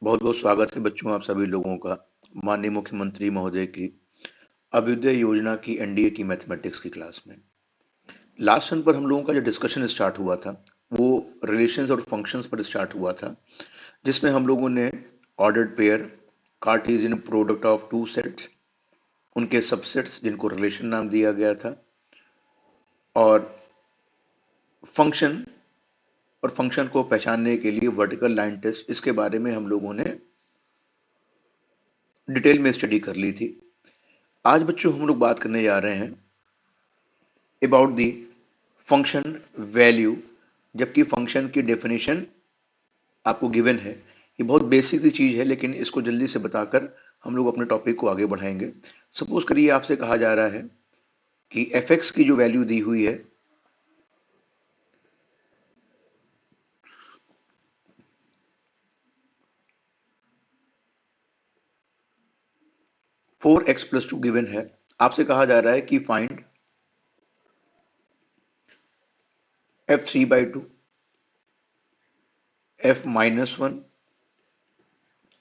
बहुत बहुत स्वागत है बच्चों आप सभी लोगों का माननीय मुख्यमंत्री महोदय की अभ्युदय योजना की एनडीए की मैथमेटिक्स की क्लास में। लास्ट सन पर हम लोगों का जो डिस्कशन स्टार्ट हुआ था वो रिलेशंस और फंक्शंस पर स्टार्ट हुआ था, जिसमें हम लोगों ने ordered pair, Cartesian product of two sets, उनके सबसेट्स जिनको रिलेशन नाम दिया गया था, और फंक्शन और फंक्शन को पहचानने के लिए वर्टिकल लाइन टेस्ट, इसके बारे में हम लोगों ने डिटेल में स्टडी कर ली थी। आज बच्चों हम लोग बात करने जा रहे हैं अबाउट दी फंक्शन वैल्यू, जबकि फंक्शन की डेफिनेशन आपको गिवन है। ये बहुत बेसिक सी चीज है, लेकिन इसको जल्दी से बताकर हम लोग अपने टॉपिक को आगे बढ़ाएंगे। सपोज करिए आपसे कहा जा रहा है कि एफ एक्स की जो वैल्यू दी हुई है 4x+2 गिवन है। आपसे कहा जा रहा है कि फाइंड f3/2, f-1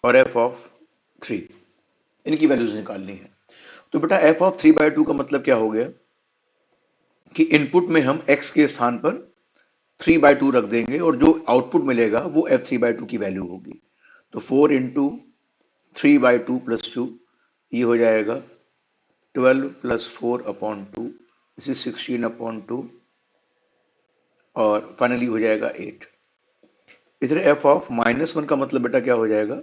और f ऑफ 3, इनकी वैल्यूज निकालनी है। तो बेटा f ऑफ 3/2 का मतलब क्या हो गया कि इनपुट में हम x के स्थान पर 3/2 रख देंगे और जो आउटपुट मिलेगा वो f3/2 की वैल्यू होगी। तो 4 इंटू 3/2 प्लस 2, ये हो जाएगा 12 प्लस 4/2, इसी 16/2, और फाइनली हो जाएगा 8। इधर f ऑफ -1 का मतलब बेटा क्या हो जाएगा,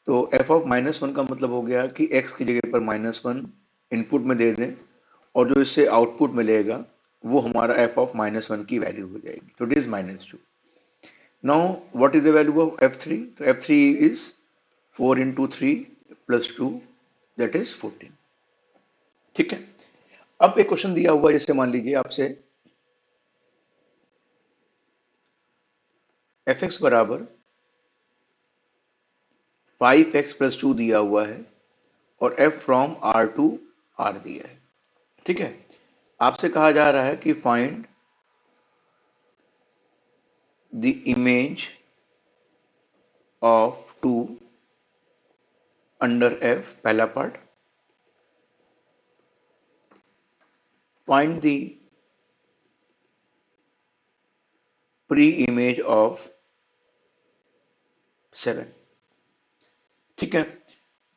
तो f ऑफ -1 का मतलब हो गया कि x की जगह पर -1 इनपुट में दे दें और जो इससे आउटपुट मिलेगा वो हमारा f ऑफ -1 की वैल्यू हो जाएगी। तो it is -2। Now what is the value of f3? तो f3 is 4 into 3 plus 2, that is 14। ठीक है। अब एक क्वेश्चन दिया हुआ है, जैसे मान लीजिए आपसे fx बराबर 5x+2 दिया हुआ है और f from r to r दिया है। ठीक है। आपसे कहा जा रहा है कि find the image of 2 under f, पहला part. Find the pre image of 7। ठीक है।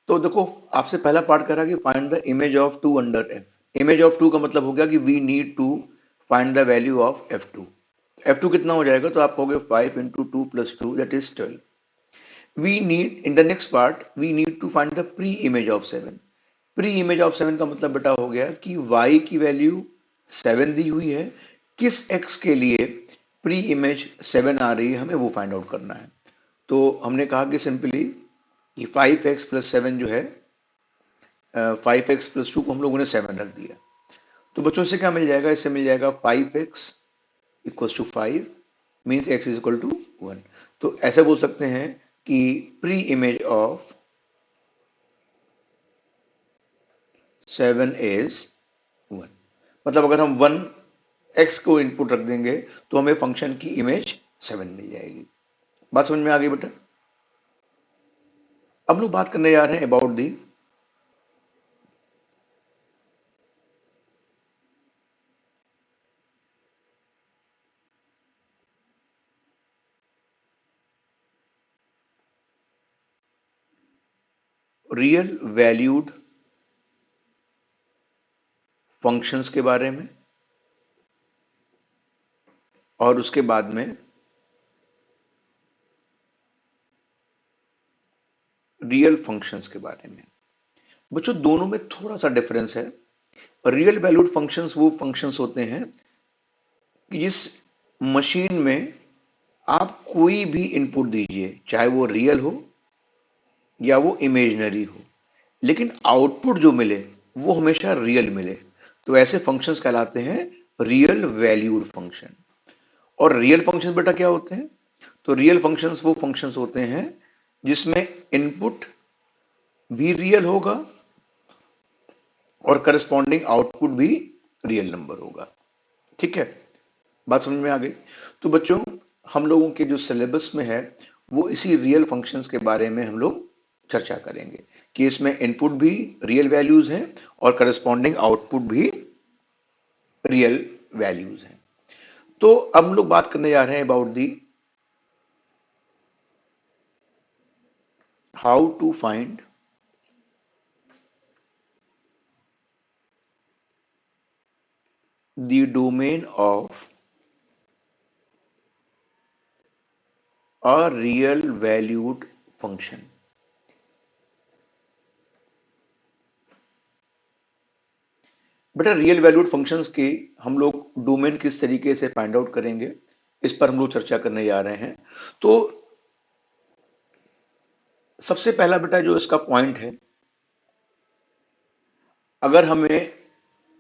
तो देखो, आपसे पहला पार्ट कह रहा है कि find the image of 2 under f। Image of 2 का मतलब हो गया कि we need to find the value of f2। f2 कितना हो जाएगा, तो आप कहोगे 5 into 2 plus 2, that is 12। we need in the next part we need to find the pre image of 7। Pre image of 7 का मतलब बेटा हो गया कि y की वैल्यू 7 दी हुई है, किस x के लिए प्री इमेज 7 आ रही है हमें वो फाइंड आउट करना है। तो हमने कहा कि सिंपली ये 5x+7 जो है, 5x+2 को हम लोगों ने 7 रख दिया। तो बच्चों से क्या मिल जाएगा, इससे मिल जाएगा 5x equals to 5 means x is equal to 1। तो ऐसे बोल सकते हैं कि प्री इमेज ऑफ 7 इज 1। मतलब अगर हम 1 x को इनपुट रख देंगे तो हमें फंक्शन की इमेज 7 मिल जाएगी। बात समझ में आ गई बेटा। अब लोग बात करने जा रहे हैं about the real valued functions के बारे में, और उसके बाद में रियल फंक्शंस के बारे में। बच्चों दोनों में थोड़ा सा डिफरेंस है। रियल वैल्यूड फंक्शंस वो फंक्शंस होते हैं कि जिस मशीन में आप कोई भी इनपुट दीजिए, चाहे वो रियल हो या वो इमेजिनरी हो, लेकिन आउटपुट जो मिले वो हमेशा रियल मिले, तो ऐसे फंक्शंस कहलाते हैं रियल वैल्यूड फंक्शन। और रियल फंक्शंस बेटा क्या होते हैं, तो रियल फंक्शंस वो फंक्शंस होते हैं जिसमें इनपुट भी रियल होगा और करस्पॉन्डिंग आउटपुट भी रियल नंबर होगा। ठीक है, बात समझ में आ गई। तो बच्चों हम लोगों के जो सिलेबस में है वो इसी रियल फंक्शंस के बारे में हम लोग चर्चा करेंगे कि इसमें इनपुट भी रियल वैल्यूज हैं और करस्पॉन्डिंग आउटपुट भी रियल वैल्यूज हैं। तो अब हम लोग बात करने जा रहे हैं about the how to find the domain of a real valued function. बेटा रियल वैल्यूड फंक्शंस की हम लोग डोमेन किस तरीके से फाइंड आउट करेंगे, इस पर हम लोग चर्चा करने जा रहे हैं। तो सबसे पहला बेटा जो इसका पॉइंट है, अगर हमें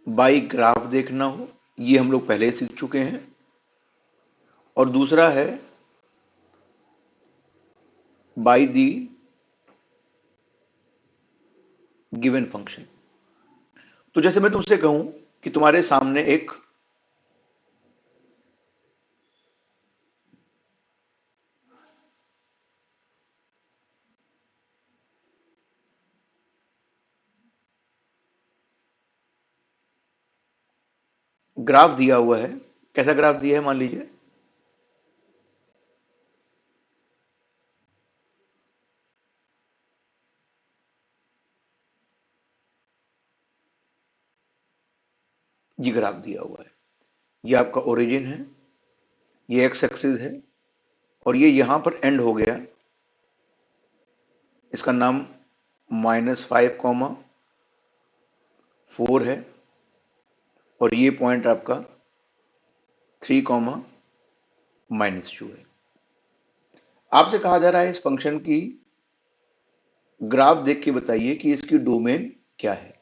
बाई ग्राफ देखना हो, ये हम लोग पहले ही सीख चुके हैं। और दूसरा है बाई दी गिवन फंक्शन। तो जैसे मैं तुमसे कहूं कि तुम्हारे सामने एक ग्राफ दिया हुआ है। कैसा ग्राफ दिया है मान लीजिए, ये ग्राफ दिया हुआ है। ये आपका ओरिजिन है, ये एक्स एक्सिस है, और ये यहां पर एंड हो गया। इसका नाम -5, 4 है, और ये पॉइंट आपका 3, -2 है। आपसे कहा जा रहा है इस फंक्शन की ग्राफ देख के बताइए कि इसकी डोमेन क्या है।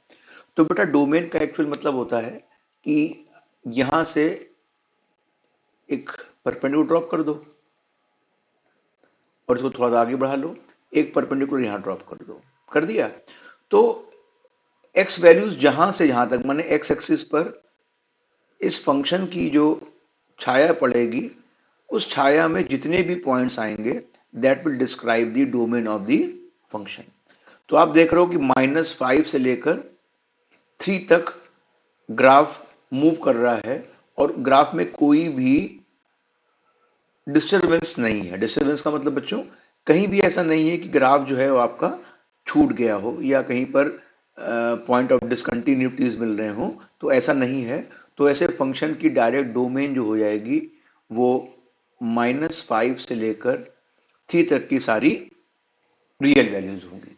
तो बेटा डोमेन का एक्चुअल मतलब होता है कि यहां से एक परपेंडिकुलर ड्रॉप कर दो और इसको थोड़ा सा आगे बढ़ा लो, एक परपेंडिकुलर यहां ड्रॉप कर दो, कर दिया। तो एक्स वैल्यूज जहां से जहां तक, माने एक्स एक्सिस पर इस फंक्शन की जो छाया पड़ेगी, उस छाया में जितने भी पॉइंट्स आएंगे that will describe the domain of the function. तो आप देख रहे हो कि -5 से लेकर 3 तक ग्राफ मूव कर रहा है, और ग्राफ में कोई भी डिस्टरबेंस नहीं है। डिस्टरबेंस का मतलब बच्चों, कहीं भी ऐसा नहीं है कि ग्राफ जो है वो आपका छूट गया हो या कहीं पर पॉइंट ऑफ डिसकंटिन्यूटीज मिल रहे हो, तो ऐसा नहीं है। तो ऐसे फंक्शन की डायरेक्ट डोमेन जो हो जाएगी वो -5 से लेकर 3 तक की सारी रियल वैल्यूज होंगी।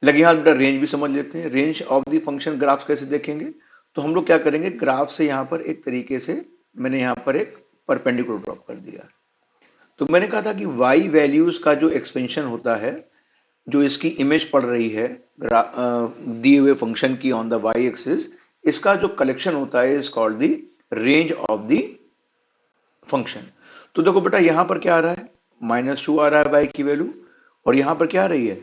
लगे हाथ बेटा रेंज भी समझ लेते हैं। Range of the function graph कैसे देखेंगे, तो हम लोग क्या करेंगे, ग्राफ से यहां पर एक तरीके से मैंने यहां पर एक परपेंडिकुलर ड्रॉप कर दिया। तो मैंने कहा था कि वाई वैल्यूज का जो एक्सपेंशन होता है, जो इसकी इमेज पड़ रही है दिए हुए फंक्शन की ऑन द वाई एक्सिस, इसका जो कलेक्शन होता है is called the range of the function. तो देखो बेटा यहां पर क्या आ रहा है, -2 आ रहा है वाई की वैल्यू, और यहां पर क्या आ रही है,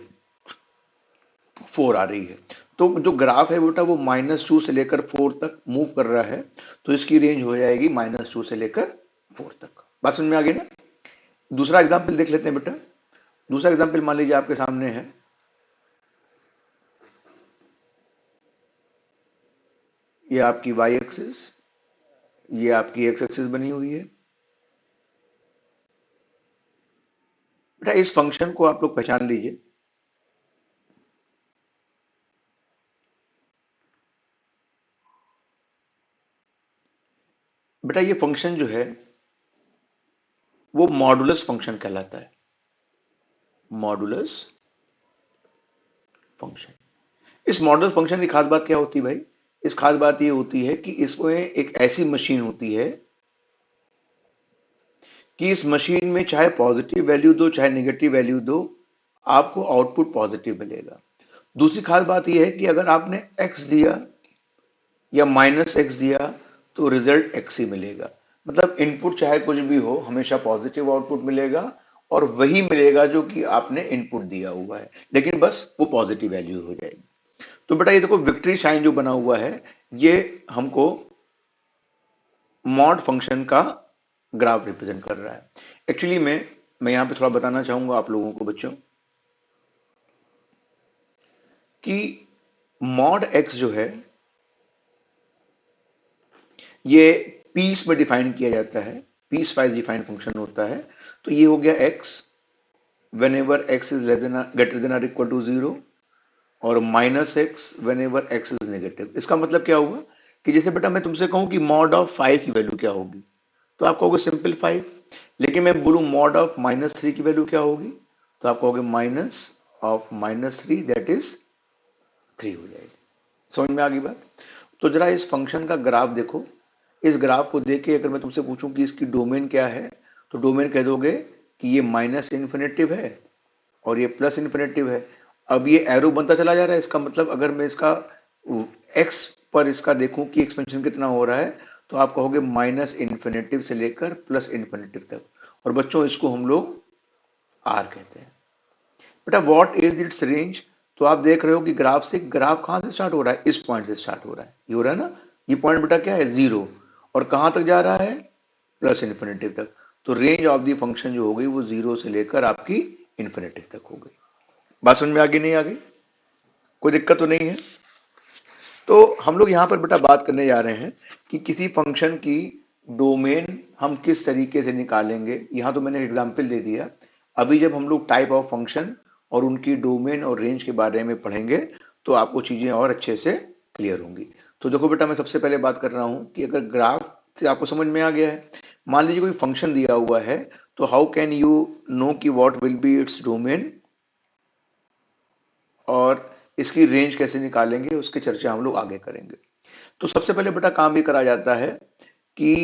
4 आ रही है। तो जो ग्राफ है बेटा वो -2 से लेकर 4 तक मूव कर रहा है, तो इसकी रेंज हो जाएगी -2 से लेकर 4 तक। बात समझ में आ गई ना। दूसरा एग्जाम्पल देख लेते हैं बेटा। दूसरा एग्जाम्पल मान लीजिए आपके सामने है, ये आपकी वाई एक्सिस, ये आपकी एक्स एक्सिस बनी हुई है। बेटा इस फंक्शन को आप लोग पहचान लीजिए। बेटा ये फंक्शन जो है वो मॉडुलस फंक्शन कहलाता है। Modulus function. इस मॉडुलस फंक्शन की खास बात क्या होती है भाई, इस खास बात ये होती है कि इसमें एक ऐसी मशीन होती है कि इस मशीन में चाहे पॉजिटिव वैल्यू दो चाहे नेगेटिव वैल्यू दो, आपको आउटपुट पॉजिटिव मिलेगा। दूसरी खास बात यह है कि अगर आपने एक्स दिया या -x दिया तो रिजल्ट x ही मिलेगा। मतलब इनपुट चाहे कुछ भी हो हमेशा पॉजिटिव आउटपुट मिलेगा, और वही मिलेगा जो कि आपने इनपुट दिया हुआ है, लेकिन बस वो पॉजिटिव वैल्यू हो जाएगी। तो बेटा ये देखो विक्ट्री साइन जो बना हुआ है, ये हमको मॉड फंक्शन का ग्राफ रिप्रेजेंट कर रहा है। एक्चुअली में मैं यहां पे थोड़ा बताना चाहूंगा आप लोगों को बच्चों कि मॉड एक्स जो है ये पीस में डिफाइन किया जाता है, पीस वाइज डिफाइंड फंक्शन होता है। तो ये हो गया x whenever x is greater than or equal to zero, और minus x whenever x is negative. इसका मतलब क्या हुआ कि जैसे बेटा मैं तुमसे कहूं कि मॉड ऑफ 5 की वैल्यू क्या होगी, तो आप कहोगे सिंपल 5। लेकिन मैं बोलूं मॉड ऑफ -3 की वैल्यू क्या होगी, तो आप कहोगे माइनस ऑफ -3 दैट इज 3 हो जाएगी। समझ में आ गई बात? तो जरा इस फंक्शन का ग्राफ देखो। इस ग्राफ को देख के अगर मैं तुमसे पूछूं कि इसकी डोमेन क्या है, तो डोमेन कह दोगे कि ये माइनस इन्फिनेटिव है और ये प्लस इन्फिनेटिव है। अब ये एरो बनता चला जा रहा है, इसका मतलब अगर मैं इसका एक्स पर इसका देखूं कि एक्सपेंशन कितना हो रहा है, तो आप कहोगे माइनस इन्फिनेटिव से लेकर प्लस इन्फिनेटिव तक। और बच्चों इसको हम लोग आर कहते हैं। बेटा व्हाट इज इट्स रेंज? तो आप देख रहे हो कि ग्राफ से, ग्राफ कहां से स्टार्ट हो रहा है, इस पॉइंट से स्टार्ट हो रहा है, ये हो रहा है ना, ये पॉइंट बेटा क्या है, जीरो, और कहां तक जा रहा है, प्लस इन्फिनेटिव तक। तो रेंज ऑफ दी फंक्शन जो हो गई वो जीरो से लेकर आपकी इन्फिनेटिव तक हो गई। बात समझ में आ गई नहीं आ गई? कोई दिक्कत तो नहीं है? तो हम लोग यहां पर बेटा बात करने जा रहे हैं कि किसी फंक्शन की डोमेन हम किस तरीके से निकालेंगे। यहां तो मैंने एग्जांपल दे दिया। अभी जब हम लोग टाइप ऑफ फंक्शन और उनकी डोमेन और रेंज के बारे में पढ़ेंगे तो आपको चीजें और अच्छे से क्लियर होंगी। तो देखो बेटा मैं सबसे पहले बात कर रहा हूं कि अगर ग्राफ से आपको समझ में आ गया है, मान लीजिए कोई फंक्शन दिया हुआ है, तो हाउ कैन यू नो कि what will be its domain और इसकी रेंज कैसे निकालेंगे, उसकी चर्चा हम लोग आगे करेंगे। तो सबसे पहले बेटा काम ये करा जाता है कि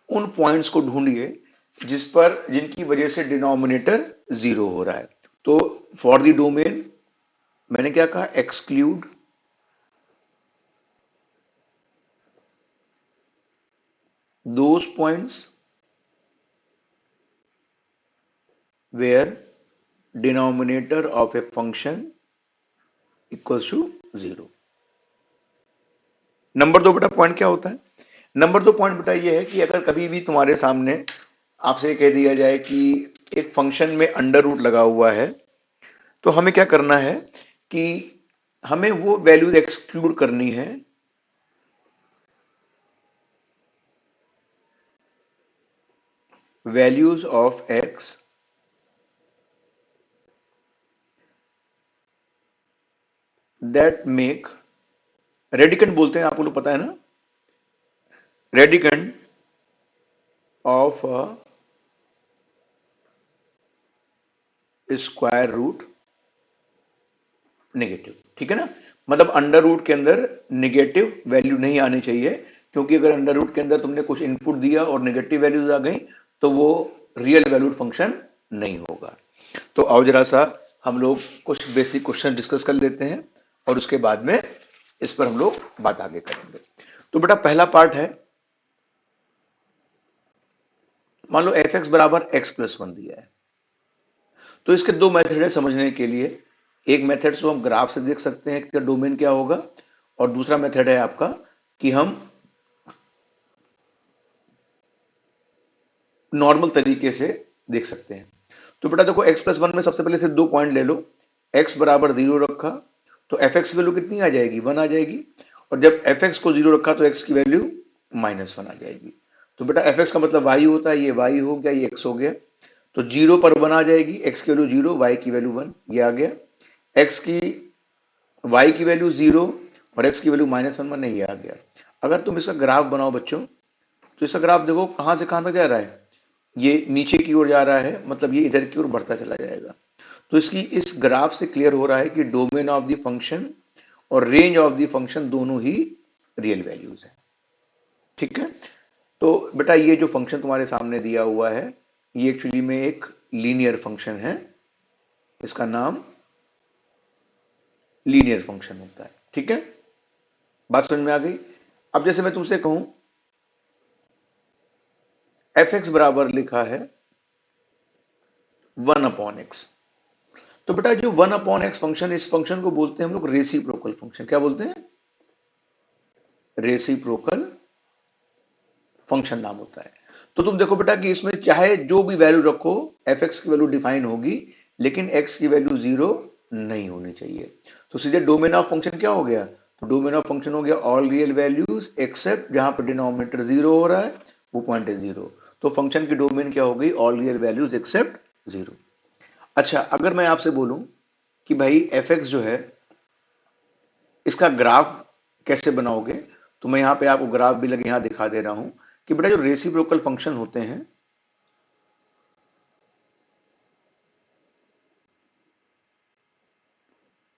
उन पॉइंट्स को ढूंढिए जिस पर, जिनकी वजह से डिनोमिनेटर जीरो हो रहा है। तो फॉर द डोमेन मैंने क्या कहा, exclude those points where denominator of a function equals to zero. Number दो बेटा पॉइंट क्या होता है? नंबर दो पॉइंट बेटा ये है कि अगर कभी भी तुम्हारे सामने आपसे कह दिया जाए कि एक फंक्शन में अंडर रूट लगा हुआ है, तो हमें क्या करना है कि हमें वो वैल्यूज एक्सक्लूड करनी है values of x that make, radicand बोलते हैं, आपको लोग पता है ना, radicand of square root negative. ठीक है ना? मतलब अंडर रूट के अंदर नेगेटिव वैल्यू नहीं आनी चाहिए, क्योंकि अगर अंडर रूट के अंदर तुमने कुछ इनपुट दिया और नेगेटिव वैल्यूज आ गई तो वो रियल वैल्यूड फंक्शन नहीं होगा। तो आओ जरा सा हम लोग कुछ बेसिक क्वेश्चन डिस्कस कर लेते हैं और उसके बाद में इस पर हम लोग बात आगे करेंगे। तो बेटा पहला पार्ट है, मान लो एफ एक्स बराबर एक्स प्लस वन दिया है। तो इसके दो मेथड है समझने के लिए। एक मेथड से हम ग्राफ से देख सकते हैं कि डोमेन क्या होगा, और दूसरा मेथड है आपका कि हम नॉर्मल तरीके से देख सकते हैं। तो बेटा देखो एक्स प्लस वन में सबसे पहले से दो पॉइंट ले लो। एक्स बराबर जीरो रखा तो एफ एक्स की वैल्यू कितनी आ जाएगी, वन आ जाएगी। और जब एफ एक्स को जीरो रखा तो एक्स की वैल्यू माइनस वन आ जाएगी। तो बेटा एफ एक्स का मतलब वाई होता है, ये वाई हो गया, ये एक्स हो गया। तो जीरो पर वन आ जाएगी, एक्स की वैल्यू जीरो, वाई की वैल्यू वन, ये आ गया। एक्स की, वाई की वैल्यू जीरो और एक्स की वैल्यू माइनस वन, नहीं ये आ गया। अगर तुम इसका ग्राफ बनाओ बच्चों, तो इसका ग्राफ देखो कहां से कहां तक जा रहा है, ये नीचे की ओर जा रहा है, मतलब ये इधर की ओर बढ़ता चला जाएगा। तो इसकी इस ग्राफ से क्लियर हो रहा है कि डोमेन ऑफ द फंक्शन और रेंज ऑफ द फंक्शन दोनों ही रियल वैल्यूज है। ठीक है? तो बेटा ये जो फंक्शन तुम्हारे सामने दिया हुआ है, ये एक्चुअली में एक लीनियर फंक्शन है। इसका नाम लीनियर फंक्शन होता है। ठीक है? बात समझ में आ गई? अब जैसे मैं तुमसे कहूं एफ एक्स बराबर लिखा है वन अपॉन एक्स, तो बेटा जो वन अपॉन एक्स फंक्शन, इस फंक्शन को बोलते हैं हम लोग रेसिप्रोकल फंक्शन। क्या बोलते हैं? रेसिप्रोकल फंक्शन नाम होता है। तो तुम देखो बेटा कि इसमें चाहे जो भी वैल्यू रखो, एफ एक्स की वैल्यू डिफाइन होगी, लेकिन एक्स की वैल्यू जीरो नहीं होनी चाहिए। तो सीधे डोमेन ऑफ फंक्शन क्या हो गया? तो डोमेन ऑफ फंक्शन हो गया ऑल रियल वैल्यूज एक्सेप्ट जहां पर डिनोमिनेटर जीरो हो रहा है, वो पॉइंट है जीरो। तो फंक्शन की डोमेन क्या हो गई? All real values except zero. अच्छा, अगर मैं आपसे बोलूं कि भाई एफ एक्स जो है इसका ग्राफ कैसे बनाओगे, तो मैं यहां पे आपको ग्राफ भी लगे यहां दिखा दे रहा हूं कि बेटा जो रेसिप्रोकल फंक्शन होते हैं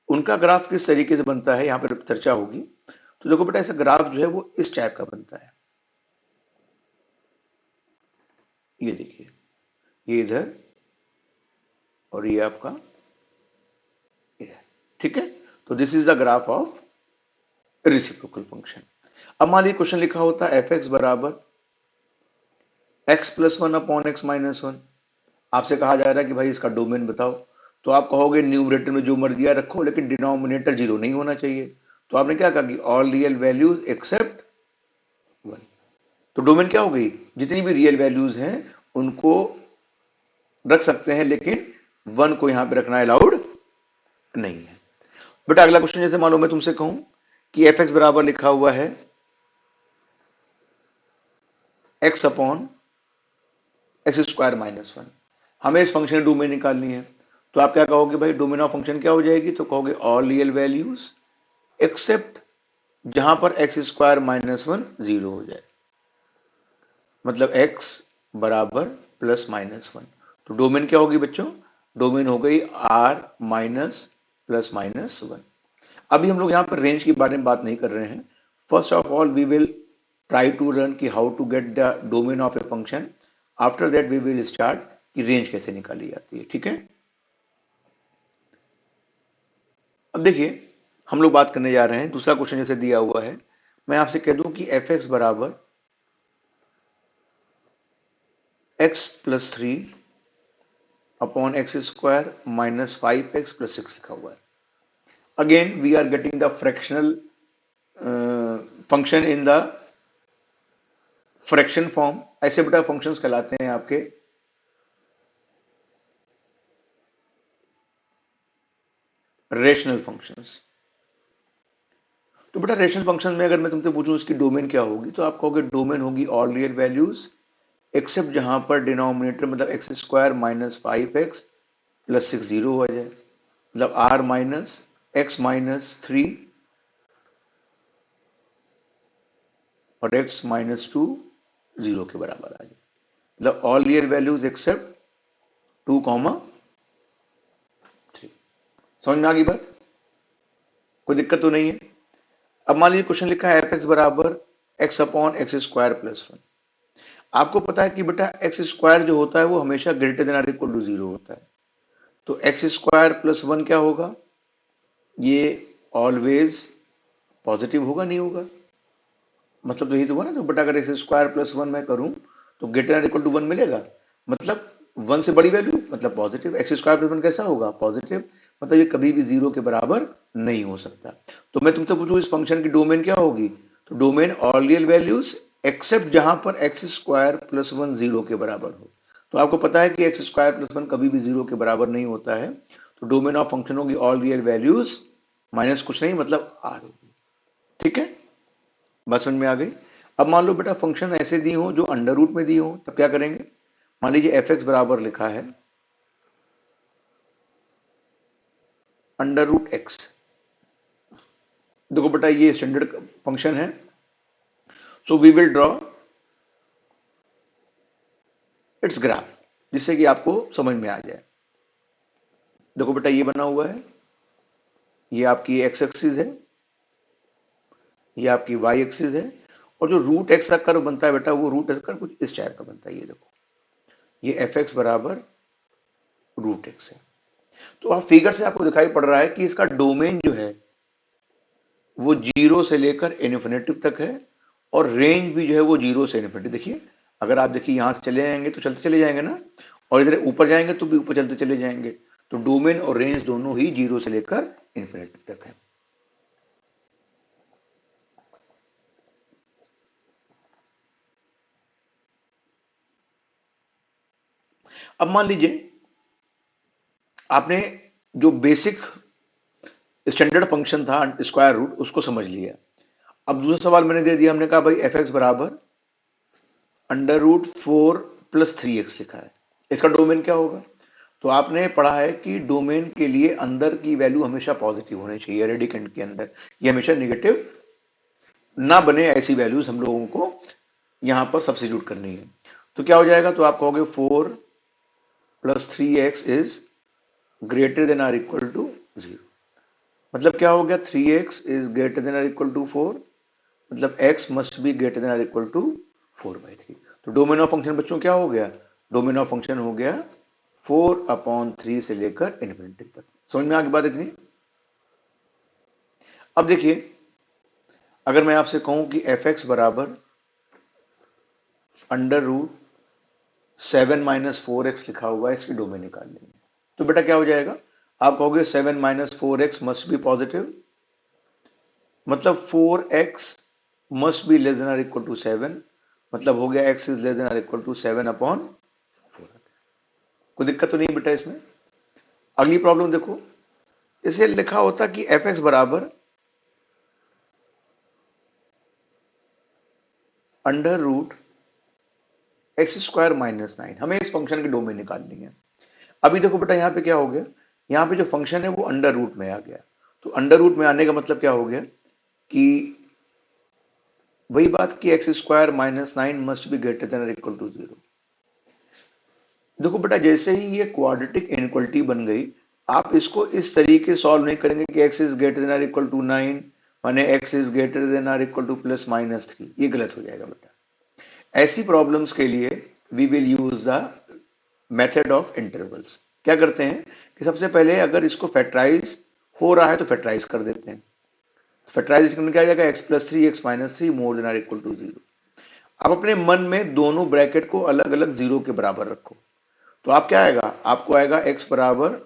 उनका ग्राफ किस तरीके से बनता है, यहां पर चर्चा होगी। तो देखो बेटा, ऐसा ग्राफ जो है वो इस टाइप का बनता है। ये देखिए, ये इधर और ये आपका इधर, ठीक है। तो this is the graph of reciprocal function. अब मान लीजिए क्वेश्चन लिखा होता है एफ एक्स बराबर x plus one upon x minus one. आपसे कहा जा रहा है कि भाई इसका डोमेन बताओ। तो आप कहोगे न्यूमरेटर में जो मर्जी रखो, लेकिन डिनोमिनेटर जीरो नहीं होना चाहिए। तो आपने क्या कहा कि all real values except one. तो डोमेन क्या हो गई? जितनी भी रियल वैल्यूज हैं उनको रख सकते हैं, लेकिन वन को यहां पे रखना अलाउड नहीं है। बेटा अगला क्वेश्चन, जैसे मान लो मैं तुमसे कहूं कि एफ एक्स बराबर लिखा हुआ है x upon x square minus one. हमें इस फंक्शन की डोमेन निकालनी है। तो आप क्या कहोगे भाई? डोमेन ऑफ फंक्शन क्या हो जाएगी? तो कहोगे ऑल रियल वैल्यूज एक्सेप्ट जहां पर x square minus one zero हो जाए, मतलब एक्स बराबर प्लस माइनस वन। तो डोमेन क्या होगी बच्चों? डोमेन हो गई R minus plus minus one. अभी हम लोग यहां पर रेंज के बारे में बात नहीं कर रहे हैं। First of all we will try to learn कि how to get the domain of a function. After that we will start कि रेंज कैसे निकाली जाती है, ठीक है। अब देखिए, हम लोग बात करने जा रहे हैं दूसरा क्वेश्चन जैसे दिया हुआ है। मैं आपसे कह दूं कि एफ एक्स बराबर x plus three upon x square minus five x plus six लिखा हुआ है। Again we are getting the fractional function in the fraction form. ऐसे बेटा फंक्शंस कहलाते हैं आपके रेशनल फंक्शंस। तो बेटा रेशनल फंक्शन में अगर मैं तुमसे पूछूं इसकी डोमेन क्या होगी, तो आप कहोगे डोमेन होगी ऑल रियल वैल्यूज एक्सेप्ट जहां पर डिनोमिनेटर मतलब x square minus five x plus six zero हो जाए, मतलब R minus x minus three और एक्स माइनस टू जीरो के बराबर आ जाए, मतलब all real values except two comma three. समझ में आ गई बात? कोई दिक्कत तो नहीं है? अब मान लीजिए क्वेश्चन लिखा है एफ एक्स बराबर x upon x square plus one. आपको पता है कि बेटा एक्स स्क्वायर जो होता है वो हमेशा greater than or equal to zero होता है। तो एक्स स्क्वायर प्लस वन क्या होगा? ये ऑलवेज पॉजिटिव होगा, नहीं होगा? मतलब तो यही तो हुआ ना। तो बेटा अगर एक्स स्क्वायर प्लस वन मैं करूं तो greater than equal to one मिलेगा, मतलब वन से बड़ी वैल्यू मतलब positive. X square plus one कैसा होगा? पॉजिटिव। मतलब ये कभी भी जीरो के बराबर नहीं हो सकता। तो मैं तुमसे पूछूं इस फंक्शन की डोमेन क्या होगी? तो domain all real values except जहां पर x square plus one zero के बराबर हो। तो आपको पता है कि एक्स स्क्वायर प्लस वन कभी भी जीरो के बराबर नहीं होता है। तो डोमेन ऑफ फंक्शन होगी ऑल रियल वैल्यूज माइनस कुछ नहीं, मतलब आर होगी, ठीक है। बात समझ में आ गई? अब मान लो बेटा फंक्शन ऐसे दी हो जो अंडर रूट में दी हो, तब क्या करेंगे? मान लीजिए एफ एक्स बराबर लिखा है अंडर रूट एक्स। देखो बेटा ये स्टैंडर्ड फंक्शन है। So we will draw its graph, जिससे कि आपको समझ में आ जाए। देखो बेटा ये बना हुआ है, ये आपकी एक्स एक्सिस है, ये आपकी वाई एक्सिस है, और जो रूट एक्स का कर्व बनता है बेटा वो रूट एक्स का कुछ इस टाइप का बनता है। ये देखो, ये एफ एक्स बराबर रूट एक्स है। तो आप फिगर से आपको दिखाई पड़ रहा है कि इसका डोमेन जो है वो जीरो से लेकर इन्फिनेटिव तक है, और रेंज भी जो है वो जीरो से इन्फिनेटिव। देखिए, अगर आप देखिए यहां से चले जाएंगे तो चलते चले जाएंगे ना, और इधर ऊपर जाएंगे तो भी ऊपर चलते चले जाएंगे। तो डोमेन और रेंज दोनों ही जीरो से लेकर इन्फिनेटिव तक है। अब मान लीजिए आपने जो बेसिक स्टैंडर्ड फंक्शन था स्क्वायर रूट उसको समझ लिया। अब दूसरा सवाल मैंने दे दिया, हमने कहा भाई एफ एक्स बराबर अंडर रूट 4 + 3x लिखा है, इसका डोमेन क्या होगा? तो आपने पढ़ा है कि डोमेन के लिए अंदर की वैल्यू हमेशा पॉजिटिव होनी चाहिए, रेडिकेंड के अंदर ये हमेशा नेगेटिव ना बने, ऐसी वैल्यूज हम लोगों को यहां पर सब्स्टिट्यूट करनी है। तो क्या हो जाएगा? तो आप कहोगे 4 + 3x is greater than or equal to 0। मतलब क्या हो गया? 3x is greater than or equal to 4, मतलब x must be greater than or equal to 4/3। तो डोमेन ऑफ फंक्शन बच्चों क्या हो गया? डोमेन ऑफ फंक्शन हो गया 4/3 से लेकर इन्फिनिटी तक। समझ में आ गई बात इतनी? अब देखिए, अगर मैं आपसे कहूं कि एफ एक्स बराबर अंडर रूट 7 - 4x लिखा हुआ है, इसकी डोमेन निकालनी है, तो बेटा क्या हो जाएगा? आप कहोगे 7 - 4x मस्ट बी पॉजिटिव, मतलब 4x must be less than or equal to 7, मतलब हो गया x is less than or equal to 7/4। कोई दिक्कत तो नहीं बेटा इसमें? अगली प्रॉब्लम देखो, इसे लिखा होता कि एफ एक्स बराबर अंडर रूट x² - 9। हमें इस फंक्शन की डोमेन निकालनी है। अभी देखो बेटा यहाँ पे क्या हो गया, यहाँ पे जो फंक्शन है वो अंडर रूट में आ गया। तो अंडर रूट में आने का मतलब क्या हो गया कि वही बात कि x² - 9 must be greater than equal to 0। देखो बेटा, जैसे ही ये क्वाड्रेटिक इनइक्वालिटी बन गई, आप इसको इस तरीके सॉल्व नहीं करेंगे कि x is greater than equal to 9 माने x is greater than equal to +-3। ये गलत हो जाएगा बेटा। ऐसी प्रॉब्लम्स के लिए we will use the method of intervals. क्या करते हैं कि सबसे पहले अगर इसको फैक्टराइज हो रहा है तो फैक्टराइज कर देते हैं। फैक्टराइज करने क्या आ जाएगा? x+3 x-3 more than or equal to 0। आप अपने मन में दोनों ब्रैकेट को अलग अलग 0 के बराबर रखो। तो आप क्या आएगा? आपको आएगा x बराबर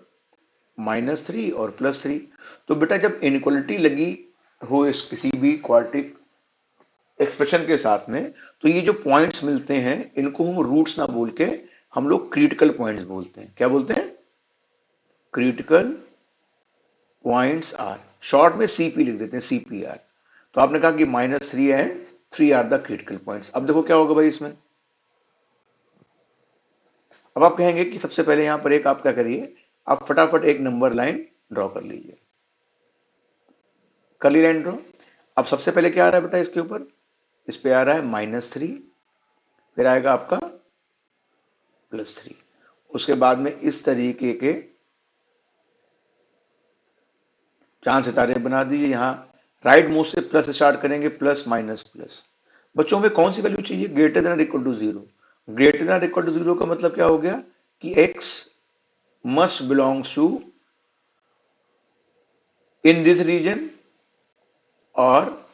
-3 और +3। तो बेटा जब इनइक्वालिटी लगी हो इस किसी भी क्वाड्रेटिक एक्सप्रेशन के साथ में, तो ये जो पॉइंट्स मिलते हैं इनको हम रूट्स ना बोल के हम लोग क्रिटिकल पॉइंट्स बोलते हैं। क्या बोलते हैं? क्रिटिकल पॉइंट्स आर, शॉर्ट में सीपी लिख देते हैं, CPR। तो आपने कहा कि -3 and 3 are the critical points. अब देखो क्या होगा भाई इसमें। अब आप कहेंगे कि सबसे पहले यहां पर एक आप क्या करिए, आप फटाफट एक नंबर लाइन ड्रॉ कर लीजिए। कर ली लाइन ड्रॉ। अब सबसे पहले क्या आ रहा है बेटा इसके ऊपर? इस पे आ रहा है -3, फिर आएगा आपका +3। उसके बाद में इस तरीके के चांद सितारे बना दीजिए। यहां राइट मोस्ट से प्लस स्टार्ट करेंगे, प्लस माइनस प्लस। बच्चों में कौन सी वैल्यू चाहिए? Greater than equal to 0। Greater than equal to 0 का मतलब क्या हो गया कि x must belongs to in this region और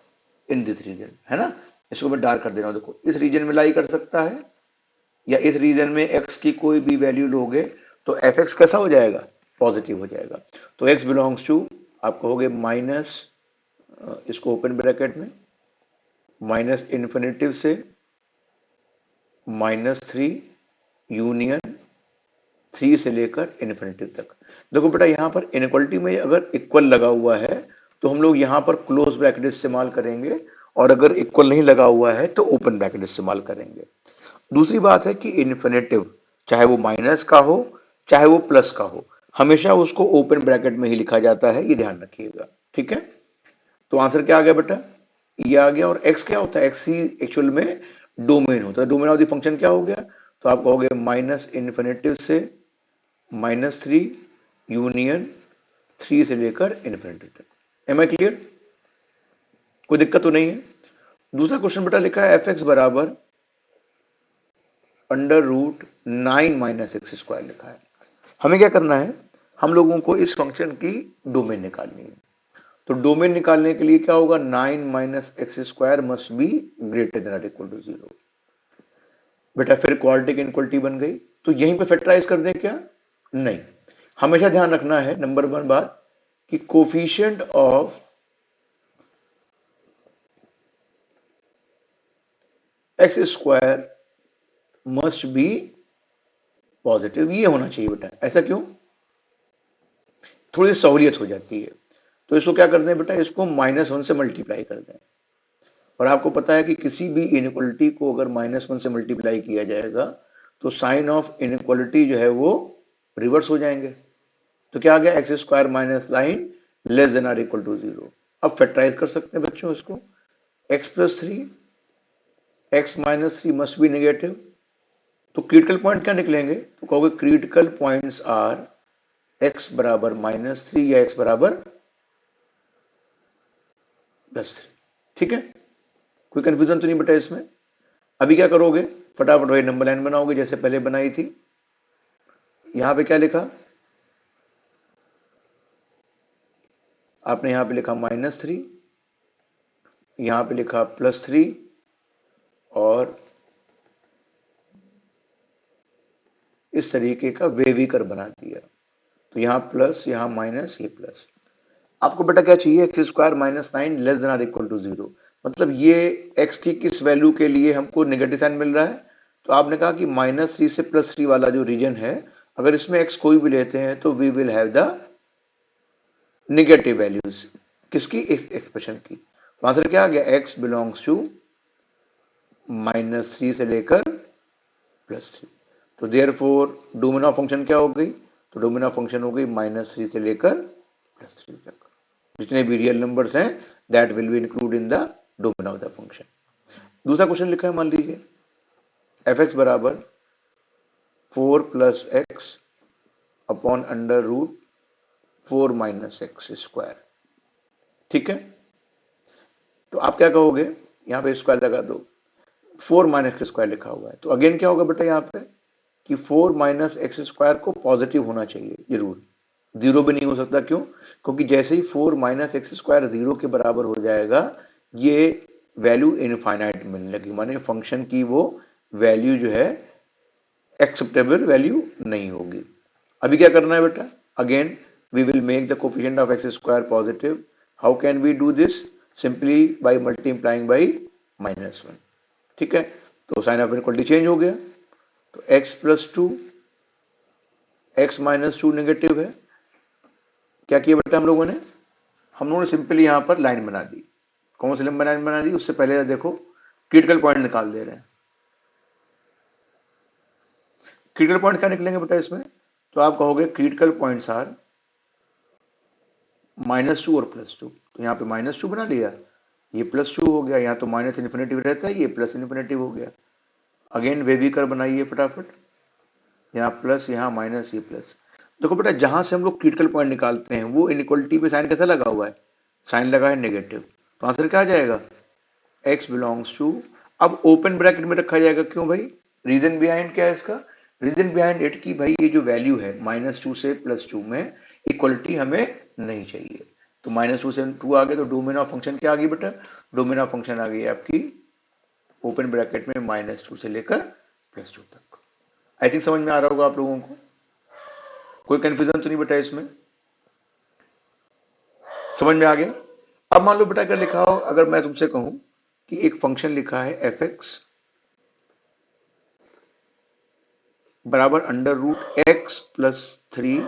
इन दिस रीजन, है ना? इसको मैं डार्क कर दे रहा हूं। देखो, इस रीजन में लाई कर सकता है, या इस रीजन में x की कोई भी वैल्यू लोगे तो एफ एक्स कैसा हो जाएगा? पॉजिटिव हो जाएगा। तो x बिलोंग्स टू, आप कहोगे माइनस, इसको ओपन ब्रैकेट में, माइनस इन्फिनिटिव से -3 यूनियन 3 से लेकर इन्फिनिटी तक। देखो बेटा, यहां पर इनइक्वालिटी में अगर इक्वल लगा हुआ है तो हम लोग यहां पर क्लोज ब्रैकेट इस्तेमाल करेंगे, और अगर इक्वल नहीं लगा हुआ है तो ओपन ब्रैकेट इस्तेमाल करेंगे। दूसरी बात है कि इन्फिनेटिव चाहे वो माइनस का हो चाहे वो प्लस का हो, हमेशा उसको ओपन ब्रैकेट में ही लिखा जाता है, ये ध्यान रखिएगा। ठीक है? तो आंसर क्या आ गया बेटा? ये आ गया। और एक्स क्या होता है? एक्स ही एक्चुअल में डोमेन होता है। डोमेन ऑफ द फंक्शन क्या हो गया? तो आप कहोगे माइनस इन्फिनेटिव से -3 यूनियन 3 से लेकर इन्फिनिटी तक। Am I clear? कोई दिक्कत तो नहीं है? दूसरा क्वेश्चन बेटा लिखा है एफ एक्स बराबर अंडर रूट 9 - x² लिखा है। हमें क्या करना है? हम लोगों को इस फंक्शन की डोमेन निकालनी है। तो डोमेन निकालने के लिए क्या होगा? 9 - x² must be greater than equal to 0। बेटा फिर क्वाड्रेटिक इनइक्वालिटी बन गई, तो यहीं पे फैक्टराइज कर दें क्या? नहीं। हमेशा ध्यान रखना है, नंबर 1 बात, कि coefficient of x² must B positive, ये होना चाहिए बेटा। ऐसा क्यों? थोड़ी सहूलियत हो जाती है। तो इसको क्या करते हैं बेटा, इसको -1 से मल्टीप्लाई कर दें। और आपको पता है कि किसी भी इनइक्वलिटी को अगर -1 से मल्टीप्लाई किया जाएगा तो साइन ऑफ इनइक्वलिटी जो है वो रिवर्स हो जाएंगे। तो क्या आ गया, x square minus nine less than or equal to 0। अब फैक्टराइज कर सकते हैं बच्चों इसको, x plus 3 x minus 3 must be negative. तो क्रिटिकल पॉइंट क्या निकलेंगे, तो कहोगे क्रिटिकल पॉइंट्स आर x बराबर -3 या x बराबर +3। ठीक है, कोई कंफ्यूजन तो नहीं बेटा इसमें? अभी क्या करोगे, फटाफट वही नंबर लाइन बनाओगे जैसे पहले बनाई थी। यहां पे क्या लिखा आपने, यहां पे लिखा -3, यहां पे लिखा +3 और इस तरीके का वेविकर बना दिया। तो यहां प्लस, यहां माइनस, ये प्लस। आपको बेटा क्या चाहिए, x square -9 less than or equal to 0। मतलब ये x की किस वैल्यू के लिए हमको नेगेटिव साइन मिल रहा है। तो आपने कहा कि -3 से +3 वाला जो रीजन है, अगर इसमें x कोई भी लेते हैं तो we will have the negative values किसकी, एक्सप्रेशन की। तो आंसर क्या आ गया, x बिलोंग्स टू -3 से लेकर +3। तो देयरफॉर डोमेन ऑफ फंक्शन क्या हो गई, तो डोमेन ऑफ फंक्शन हो गई -3 से लेकर +3 तक। जितने भी रियल नंबर्स हैं that will be include in the domain of the function. दूसरा क्वेश्चन लिखा है, मान लीजिए एफ एक्स बराबर 4 + x अपॉन √4 - x स्क्वायर। ठीक है, तो आप क्या कहोगे, यहां पे स्क्वायर लगा दो, 4 - x स्क्वायर लिखा हुआ है। तो अगेन क्या होगा बेटा यहाँ पे कि 4 - x स्क्वायर को पॉजिटिव होना चाहिए जरूर, जीरो भी नहीं हो सकता। क्यों, क्योंकि जैसे ही 4 - x स्क्वायर 0 के बराबर हो जाएगा, ये वैल्यू इनफाइनाइट मिलने लगी, माने फंक्शन की वो वैल्यू जो है एक्सेप्टेबल वैल्यू नहीं होगी। अभी क्या करना है बेटा, again we will make the coefficient of x square positive. How can we do this, simply by multiplying by -1। ठीक है, तो साइन ऑफ इनइक्वालिटी चेंज हो गया। तो x + 2 x - 2 नेगेटिव है। क्या किया बेटा हम लोगों ने सिंपली यहां पर लाइन बना दी। कौन सी लाइन बना दी, उससे पहले देखो क्रिटिकल पॉइंट निकाल दे रहे हैं। क्रिटिकल पॉइंट क्या निकलेंगे बेटा इसमें, तो आप कहोगे क्रिटिकल पॉइंट्स आर -2 और +2। तो यहाँ पे -2 बना लिया, ये +2 हो गया, यहाँ तो माइनस इन्फिनिटी रहता है, ये प्लस इन्फिनिटी हो गया। अगेन वेविकर बनाइए फटाफट, यहाँ प्लस, यहाँ माइनस, ये प्लस। देखो बेटा जहां से हम लोग क्रिटिकल पॉइंट निकालते हैं वो इनइक्वलिटी पे साइन कैसा लगा हुआ है, साइन लगा है नेगेटिव। तो आंसर क्या आ जाएगा, x बिलोंग्स टू, अब ओपन ब्रैकेट में रखा जाएगा। क्यों भाई, रीजन बिहाइंड क्या है इसका, रीजन बिहाइंड इट की भाई ये जो वैल्यू है -2 से +2 में इक्वलिटी हमें नहीं चाहिए। तो -2 से 2 आ गए, तो डोमेन ऑफ फंक्शन क्या आ गई बेटा, डोमेन ऑफ फंक्शन आ गई आपकी ओपन ब्रैकेट में -2 से लेकर +2 तक। आई थिंक समझ में आ रहा होगा आप लोगों को, कोई कंफ्यूजन तो नहीं बेटा इसमें, समझ में आ गया। अब मान लो बेटा अगर लिखा हो, अगर मैं तुमसे कहूं कि एक फंक्शन लिखा है f(x) बराबर √x + 3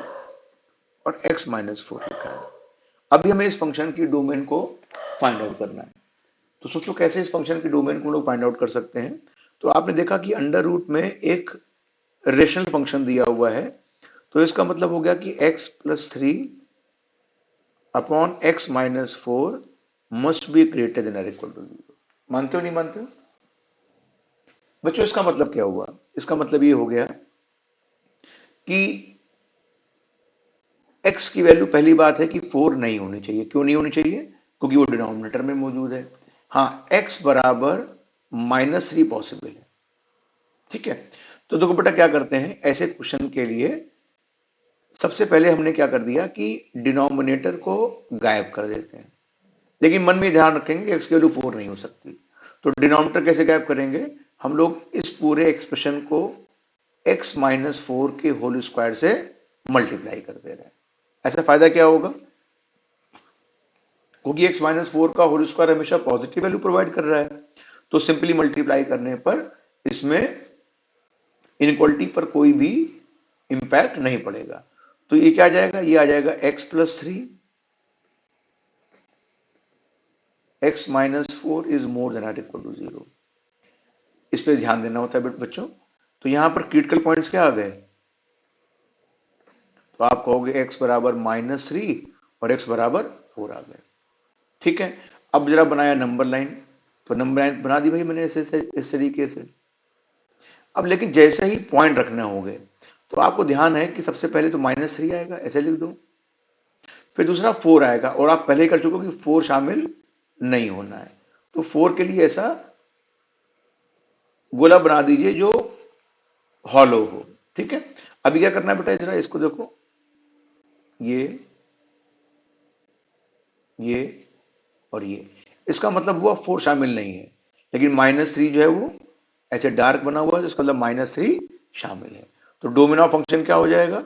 और x - 4 लिखा है। अभी हमें इस फंक्शन की डोमेन को फाइंड आउट करना है। तो सोचो कैसे इस फंक्शन की डोमेन को लोग फाइंड आउट कर सकते हैं। तो आपने देखा कि अंडर रूट में एक रेशनल फंक्शन दिया हुआ है, तो इसका मतलब हो गया कि x + 3 upon x - 4 must be greater then और इक्वल टू 0। मानते हो नहीं मानते हो बच्चों, इसका मतलब क्या हुआ, इसका मतलब ये हो गया कि x की वैल्यू पहली बात है कि 4 नहीं होनी चाहिए। क्यों नहीं होनी चाहिए, क्योंकि वो डिनोमिनेटर में मौजूद है। हाँ, x बराबर -3 पॉसिबल है। ठीक है, तो देखो बेटा क्या करते हैं ऐसे क्वेश्चन के लिए, सबसे पहले हमने क्या कर दिया कि डिनोमिनेटर को गायब कर देते हैं। लेकिन मन में ध्यान रखेंगे x की वैल्यू 4 नहीं हो सकती। तो डिनोमिनेटर कैसे गायब करेंगे, हम लोग इस पूरे एक्सप्रेशन को x - 4 के होल स्क्वायर से मल्टीप्लाई कर दे रहे हैं। ऐसा फायदा क्या होगा, क्योंकि x - 4 का होल स्क्वायर हमेशा पॉजिटिव वैल्यू प्रोवाइड कर रहा है। तो सिंपली मल्टीप्लाई करने पर इसमें इनइक्वालिटी पर कोई भी इंपैक्ट नहीं पड़ेगा। तो ये क्या आ जाएगा, ये आ जाएगा x+3, x-4 is more than or equal to 0। इस पे ध्यान देना होता है बच्चों। तो यहां पर क्रिटिकल पॉइंट्स क्या आ गए, तो आप कहोगे x बराबर -3 और x बराबर 4 आ गए। ठीक है, अब जरा बनाया नंबर लाइन, तो नंबर लाइन बना दी भाई मैंने इस तरीके से। अब लेकिन जैसे ही पॉइंट रखने होंगे तो आपको ध्यान है कि सबसे पहले तो -3 आएगा, ऐसे लिख दो, फिर दूसरा 4 आएगा, और आप पहले ही कर चुके हो कि 4 शामिल नहीं होना है, तो 4 के लिए ऐसा गोला बना दीजिए जो हॉलो हो। ठीक है, अभी क्या करना है बेटा, जरा इसको देखो, ये और ये, इसका मतलब हुआ 4 शामिल नहीं है, लेकिन -3 जो है वो ऐसे डार्क बना हुआ है, तो इसका मतलब -3 शामिल है। तो डोमेन ऑफ फंक्शन क्या हो जाएगा,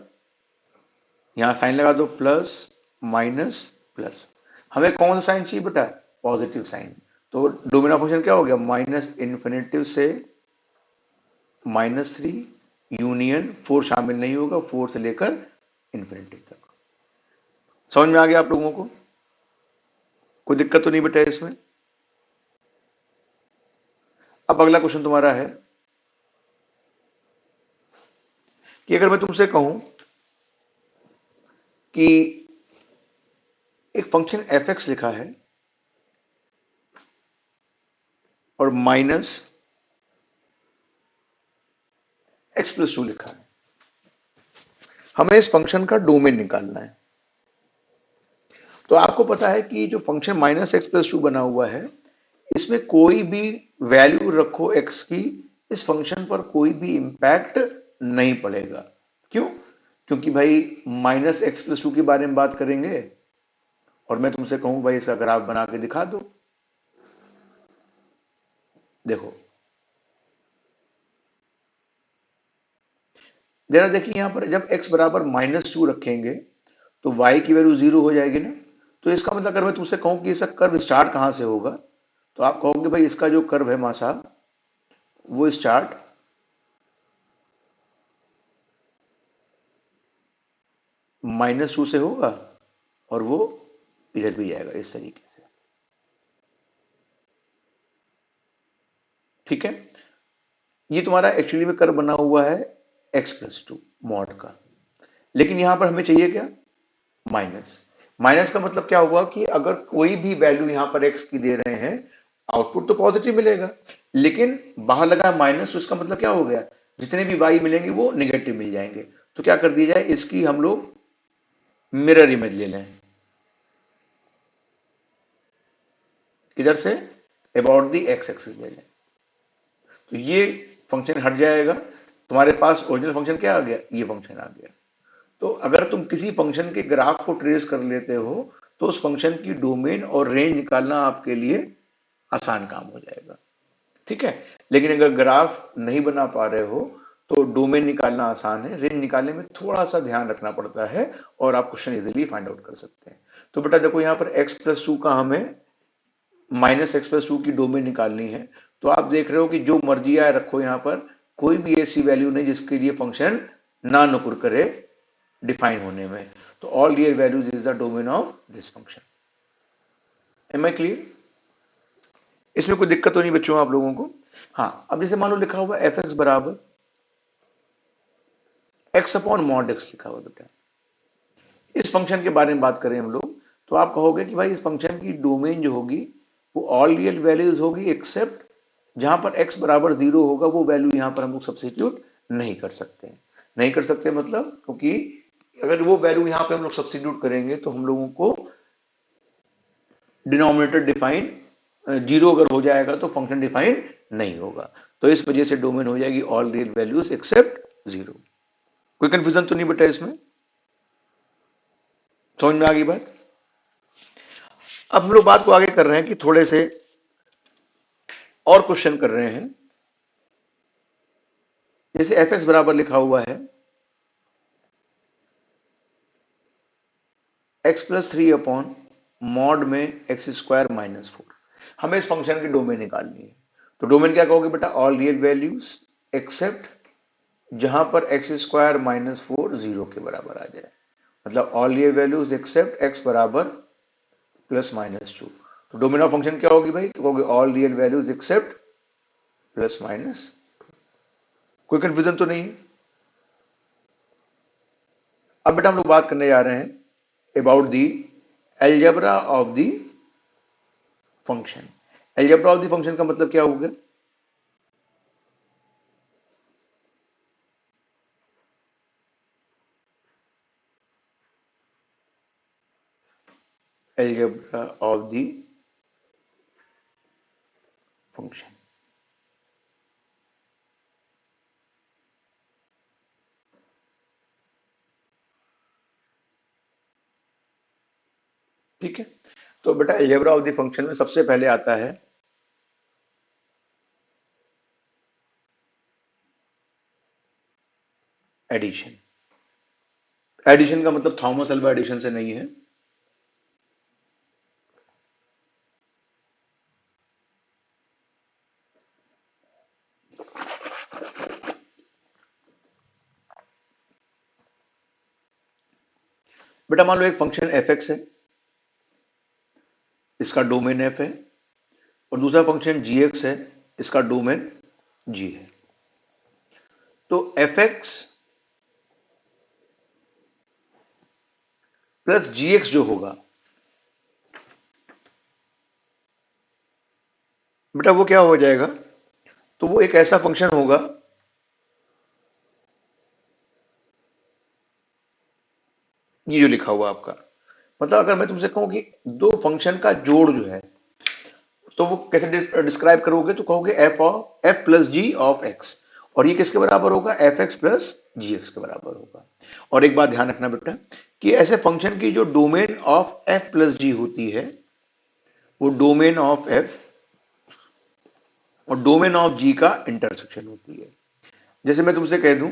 यहां साइन लगा दो, प्लस माइनस प्लस। हमें कौन सा साइन चाहिए बेटा, पॉजिटिव साइन। तो डोमेन ऑफ फंक्शन क्या हो गया, -∞ से -3 यूनियन 4 शामिल नहीं होगा, 4 से लेकर इंफिनिटी तक। समझ में आ गया आप लोगों को, कोई दिक्कत तो नहीं बेटा इसमें। अब अगला क्वेश्चन तुम्हारा है कि अगर मैं तुमसे कहूं कि एक फंक्शन f(x) लिखा है और -x+2 लिखा है, हमें इस फंक्शन का डोमेन निकालना है। तो आपको पता है कि जो फंक्शन -x+2 बना हुआ है, इसमें कोई भी वैल्यू रखो x की, इस फंक्शन पर कोई भी इंपैक्ट नहीं पड़ेगा। क्यों, क्योंकि भाई -x+2 के बारे में बात करेंगे, और मैं तुमसे कहूं भाई इसका ग्राफ बना के दिखा दो। देखो जरा देखिए, यहां पर जब x बराबर -2 रखेंगे तो y की वैल्यू 0 हो जाएगी ना। तो इसका मतलब अगर मैं तुमसे कहूं कि इसका कर्व स्टार्ट कहां से होगा, तो आप कहोगे भाई इसका जो कर्व है मां साहब, वो स्टार्ट -2 से होगा और वो इधर भी जाएगा इस तरीके से। ठीक है, ये तुम्हारा एक्चुअली में कर्व बना हुआ है x+2 मॉड का, लेकिन यहां पर हमें चाहिए क्या, माइनस। माइनस का मतलब क्या हुआ कि अगर कोई भी वैल्यू यहां पर x की दे रहे हैं, आउटपुट तो पॉजिटिव मिलेगा, लेकिन बाहर लगा माइनस, तो इसका मतलब क्या हो गया, जितने भी y मिलेंगे वो निगेटिव मिल जाएंगे। तो क्या कर दिया जाए, इसकी हम लोग मिरर इमेज ले लें, किधर से, अबाउट दी एक्स एक्सिस ले लें, तो ये फंक्शन हट जाएगा, तुम्हारे पास ओरिजिनल फंक्शन क्या आ गया, ये फंक्शन आ गया। तो अगर तुम किसी फंक्शन के ग्राफ को ट्रेस कर लेते हो, तो उस फंक्शन की डोमेन और रेंज निकालना आपके लिए आसान काम हो जाएगा। ठीक है, लेकिन अगर ग्राफ नहीं बना पा रहे हो तो डोमेन निकालना आसान है, रेंज निकालने में थोड़ा सा ध्यान रखना पड़ता है, और आप क्वेश्चन इजीली फाइंड आउट कर सकते हैं। तो बेटा देखो, यहां पर x+2 का हमें -x+2 की डोमेन निकालनी है। तो आप देख रहे हो कि जो मर्जी आए रखो, यहां पर कोई भी ऐसी वैल्यू नहीं जिसके लिए फंक्शन ना नुकुर करे डिफाइन होने में। तो all real values is the domain of this function. Am I clear, इसमें कोई दिक्कत तो नहीं बच्चों आप लोगों को। हाँ, अब जैसे मान लो लिखा हुआ f(x) बराबर x/mod x लिखा हुआ बेटा, इस फंक्शन के बारे में बात करें हम लोग, तो आप कहोगे कि भाई इस फंक्शन की डोमेन जो होगी वो ऑल रियल वैल्यूज होगी, एक्सेप्ट जहां पर x बराबर 0 होगा, वो वैल्यू यहां पर हम लोग सब्स्टिट्यूट नहीं कर सकते। नहीं कर सकते मतलब, क्योंकि अगर वो वैल्यू यहां पे हम लोग सब्स्टिट्यूट करेंगे तो हम लोगों को डिनोमिनेटर डिफाइन 0 अगर हो जाएगा तो फंक्शन डिफाइन नहीं होगा। तो इस वजह से डोमेन हो जाएगी ऑल रियल वैल्यूज एक्सेप्ट 0। कोई कंफ्यूजन तो नहीं बेटा इसमें, समझ में आ गई बात। अब हम लोग बात को आगे कर रहे हैं कि थोड़े से और क्वेश्चन कर रहे हैं। जैसे f(x) बराबर लिखा हुआ है x+3/mod में x² - 4। हमें इस फंक्शन की डोमेन निकालनी है। तो डोमेन क्या कहोगे बेटा, ऑल रियल वैल्यूज एक्सेप्ट जहां पर x square minus four zero के बराबर आ जाए, मतलब all real values except x बराबर प्लस माइनस टू। तो डोमेन ऑफ फंक्शन क्या होगी भाई? तो कहोगे all real values except plus minus. कोई कंफ्यूजन तो नहीं है? अब बेटा हम लोग बात करने जा रहे हैं about the algebra of the function. Algebra of the function का मतलब क्या हो गया? Algebra of the function. ठीक है, तो बेटा एल्जेब्रा ऑफ दी फंक्शन में सबसे पहले आता है एडिशन। एडिशन का मतलब थॉमस अल्वा एडिशन से नहीं है। बेटा मान लो एक फंक्शन एफ एक्स है, इसका डोमेन एफ है, और दूसरा फंक्शन जी एक्स है, इसका डोमेन जी है। तो F x plus g x जो होगा, बेटा वो क्या हो जाएगा? तो वो एक ऐसा फंक्शन होगा, ये जो लिखा हुआ आपका, मतलब अगर मैं तुमसे कहूं कि दो फंक्शन का जोड़ जो है, तो वो कैसे डिस्क्राइब करोगे? तो कहोगे f plus g of x, और ये किसके बराबर होगा? F x plus g x के बराबर होगा। और एक बात ध्यान रखना बेटा, कि ऐसे फंक्शन की जो डोमेन ऑफ एफ प्लस जी होती है, वो डोमेन ऑफ एफ और डोमेन ऑफ जी का इंटरसेक्शन होती है। जैसे मैं तुमसे कह दूं,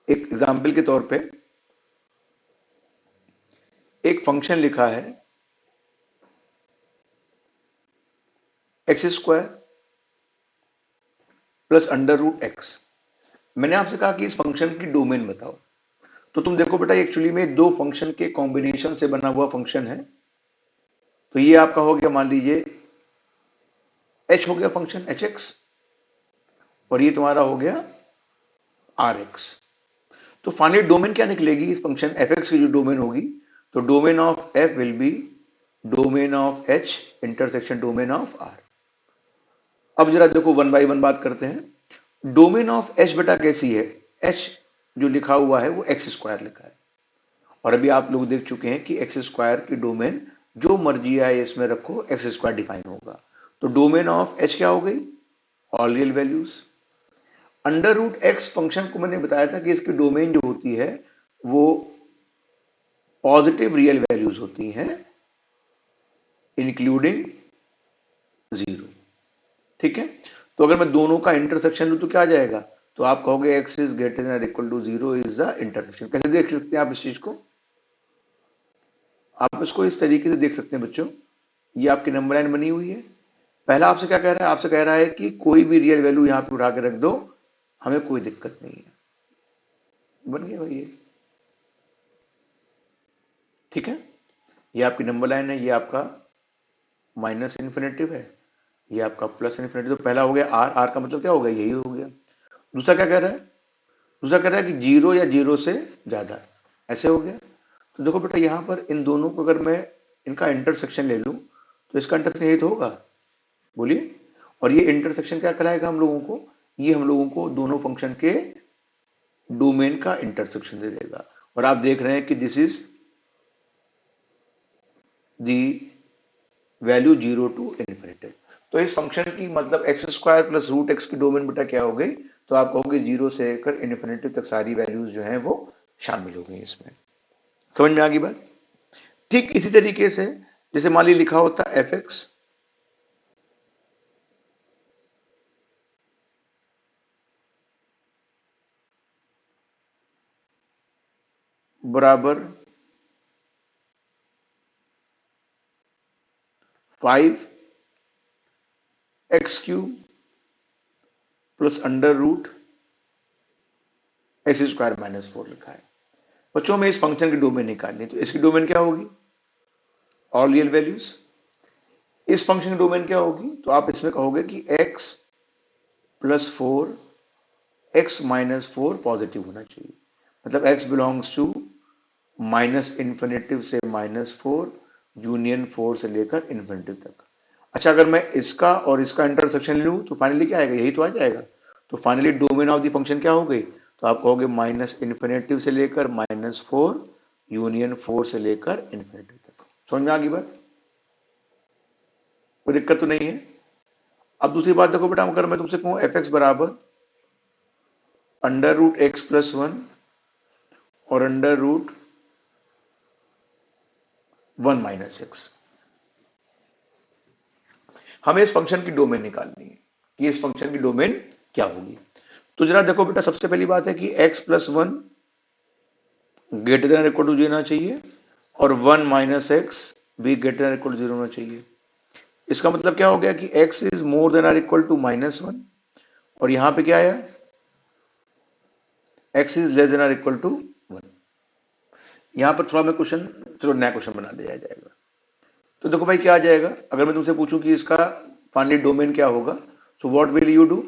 एक एग्जाम्पल के तौर पे, एक फंक्शन लिखा है x square plus under root x. मैंने आपसे कहा कि इस फंक्शन की डोमेन बताओ। तो तुम देखो बेटा, एक्चुअली में दो फंक्शन के कॉम्बिनेशन से बना हुआ फंक्शन है। तो ये आपका हो गया, मान लीजिए एच हो गया फंक्शन एच एक्स, और ये तुम्हारा हो गया आर एक्स। तो फाइनली डोमेन क्या निकलेगी इस फंक्शन एफ एक्स की जो डोमेन होगी? तो domain of f will be domain of h intersection domain of r. अब जरा देखो, वन बाई वन बात करते हैं। डोमेन ऑफ एच बेटा कैसी है? एच जो लिखा हुआ है वो एक्स स्क्वायर लिखा है, और अभी आप लोग देख चुके हैं कि एक्स स्क्वायर की डोमेन जो मर्जी आए इसमें रखो, एक्स स्क्वायर डिफाइन होगा। तो डोमेन ऑफ एच क्या हो गई? All real values. Under root x function को मैंने बताया था कि इसकी डोमेन जो होती है वो पॉजिटिव रियल वैल्यूज होती हैं, इंक्लूडिंग जीरो। ठीक है, तो अगर मैं दोनों का इंटरसेक्शन लूं तो क्या आ जाएगा? तो आप कहोगे x is greater than equal to zero is the intersection. कैसे देख सकते हैं आप इस चीज को? आप इसको इस तरीके से देख सकते हैं बच्चों, ये आपकी नंबर लाइन बनी हुई है। पहला आपसे क्या कह रहा है? आपसे कह रहा है कि कोई भी रियल वैल्यू यहां पे उठा के रख दो, हमें कोई दिक्कत नहीं है। बन गया भाई ये। ठीक है, ये आपकी नंबर लाइन है, ये आपका माइनस इन्फिनेटिव है, ये आपका प्लस इन्फिनेटिव। तो पहला हो गया आर, आर का मतलब क्या हो गया? यही हो गया। दूसरा क्या कह रहा है? दूसरा कह रहा है कि जीरो या जीरो से ज्यादा, ऐसे हो गया। तो देखो बेटा, यहां पर इन दोनों को अगर मैं इनका इंटरसेक्शन ले लूं, तो इसका इंटरसेक्शन यही तो होगा, बोलिए। और ये इंटरसेक्शन क्या कराएगा हम लोगों को? ये हम लोगों को दोनों फंक्शन के डोमेन का इंटरसेक्शन दे देगा। और आप देख रहे हैं कि this is the value zero to infinity. तो इस फंक्शन की मतलब x square plus root x की डोमेन बेटा क्या हो गई? तो आप कहोगे जीरो से लेकर इन्फिनिटी तक सारी वैल्यूज जो हैं वो शामिल हो गई इसमें। समझ में आ गई बात? ठीक इसी तरीके से जैसे मान ली लिखा होता एफ एक्स बराबर 5 x cube plus under root x square minus 4 लिखा है। बच्चों में इस फंक्शन की डोमेन निकालनी है, तो इसकी डोमेन क्या होगी? All real values. इस फंक्शन की डोमेन क्या होगी? तो आप इसमें कहोगे कि x plus 4, x minus 4 positive होना चाहिए, मतलब x belongs to minus infinitive से -4 यूनियन 4 से लेकर इन्फिनेटिव तक। अच्छा, अगर मैं इसका और इसका इंटरसेक्शन लूं तो फाइनली क्या आएगा? यही तो आ जाएगा। तो finally domain of the function क्या हो गई? तो आप कहोगे माइनस इन्फिनेटिव से लेकर -4 यूनियन 4 से लेकर इन्फिनेटिव तक। समझ में आ गई बात? कोई दिक्कत तो नहीं है? अब दूसरी बात देखो बेटा, अगर मैं तुमसे कहूं एफ एक्स बराबर अंडर रूट एक्स प्लस 1 और अंडर रूट 1 माइनस एक्स, हमें इस फंक्शन की डोमेन निकालनी है कि इस फंक्शन की डोमेन क्या होगी। तो जरा देखो बेटा, सबसे पहली बात है कि x plus 1 greater than equal to 0 होना चाहिए और 1 माइनस एक्स भी ग्रेटर देन इक्वल टू 0 होना चाहिए। इसका मतलब क्या हो गया कि x is more than or equal to -1 और यहां पे क्या आया? x is less than or equal to 1। यहां पर थोड़ा मैं क्वेश्चन, चलो नया क्वेश्चन बना दिया जाएगा। तो देखो भाई क्या आ जाएगा, अगर मैं तुमसे पूछूं कि इसका फाइनली डोमेन क्या होगा, तो what will you do?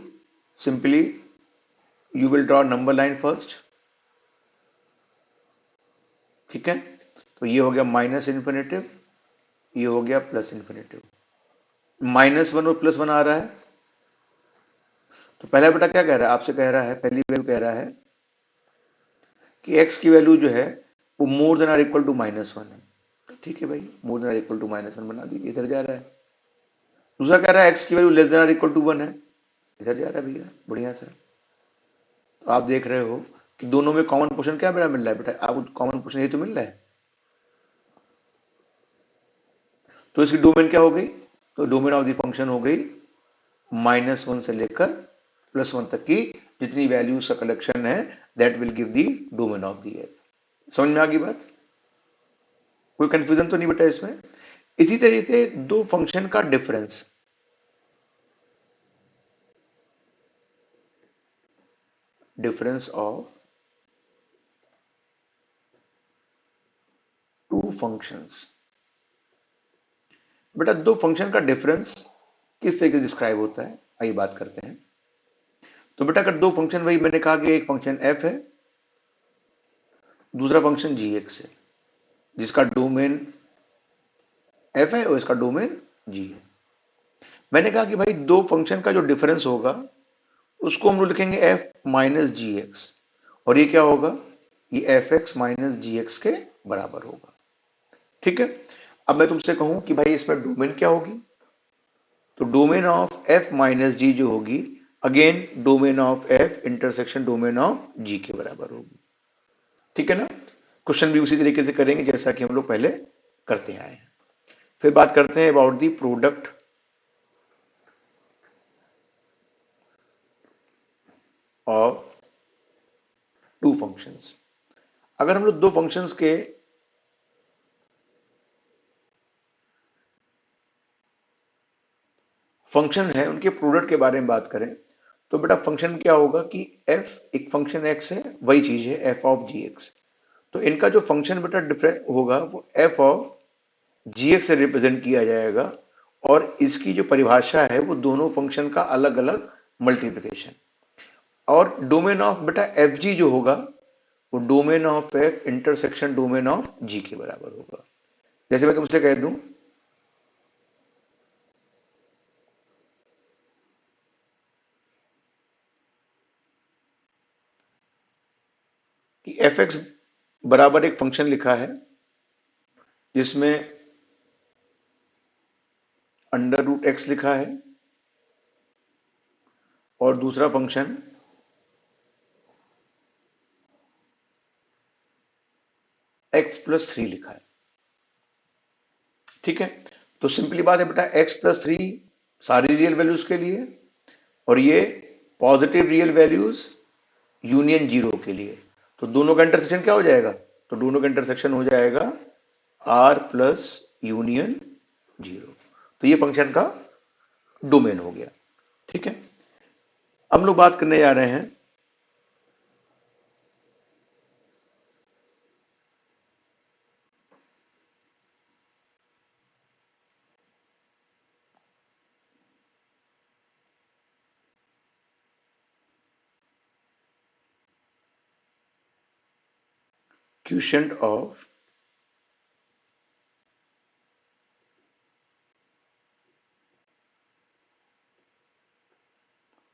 Simply you will draw number line first, ठीक है? तो ये हो गया माइनस इन्फिनेटिव, ये हो गया प्लस इन्फिनेटिव। -1 और +1 आ रहा है, तो पहला बेटा क्या कह रहा है? आपसे कह रहा है, पहली वैल्यू कह रहा है कि x की वैल्यू जो है वो more than or equal to -1 है। ठीक है भाई, more than or equal to -1 बना दीजिए, इधर जा रहा है। दूसरा कह रहा है x की value less than or equal to 1 है, इधर जा रहा है भैया, बढ़िया से। तो आप देख रहे हो कि दोनों में कॉमन पोर्शन क्या बेटा मिल रहा है? बेटा आपको कॉमन पोर्शन यही तो मिल रहा है। तो इसकी डोमेन क्या हो गई? तो डोमेन ऑफ द फंक्शन हो गई -1 से लेकर +1 तक की जितनी वैल्यूज का कलेक्शन है, that will give the domain of the F. समझ में आ गई बात? कोई कंफ्यूजन तो नहीं बेटा इसमें? इसी तरीके से दो फंक्शन का difference, difference of two functions. बेटा दो फंक्शन का डिफरेंस किस तरीके से डिस्क्राइब होता है, आइए बात करते हैं। तो बेटा अगर दो फंक्शन, वही मैंने कहा कि एक फंक्शन f है, दूसरा फंक्शन gx है, जिसका डोमेन f है और इसका डोमेन g है। मैंने कहा कि भाई दो फंक्शन का जो डिफरेंस होगा उसको हम लोग लिखेंगे f माइनस जी एक्स, और ये क्या होगा? ये एफ एक्स माइनस जी एक्स के बराबर होगा। ठीक है? अब मैं तुमसे कहूं कि भाई इसमें डोमेन क्या होगी, तो डोमेन ऑफ f माइनस जी जो होगी, again domain of f intersection domain of g के बराबर होगी। ठीक है ना? क्वेश्चन भी उसी तरीके से करेंगे जैसा कि हम लोग पहले करते आए हैं। फिर बात करते हैं about the product of two functions. अगर हम लोग दो फंक्शंस के फंक्शन है उनके प्रोडक्ट के बारे में बात करें, तो बेटा फंक्शन क्या होगा कि f एक फंक्शन x है, वही चीज है f ऑफ जी एक्स। तो इनका जो फंक्शन बेटा डिफरेंट होगा वो f ऑफ जी एक्स से रिप्रेजेंट किया जाएगा, और इसकी जो परिभाषा है वो दोनों फंक्शन का अलग अलग मल्टीप्लिकेशन। और डोमेन ऑफ बेटा एफ जी जो होगा वो domain of f intersection domain of g के बराबर होगा। जैसे मैं तुमसे कह दूं कि एफ एक्स बराबर एक फंक्शन लिखा है जिसमें अंडर रूट एक्स लिखा है और दूसरा फंक्शन एक्स प्लस 3 लिखा है। ठीक है? तो सिंपली बात है बेटा, एक्स प्लस 3 सारी रियल वैल्यूज के लिए, और ये positive real values union zero के लिए। तो दोनों का इंटरसेक्शन क्या हो जाएगा? तो दोनों का इंटरसेक्शन हो जाएगा आर प्लस यूनियन जीरो। तो ये फंक्शन का डोमेन हो गया। ठीक है? अब हम लोग बात करने जा रहे हैं क्वोशिएंट ऑफ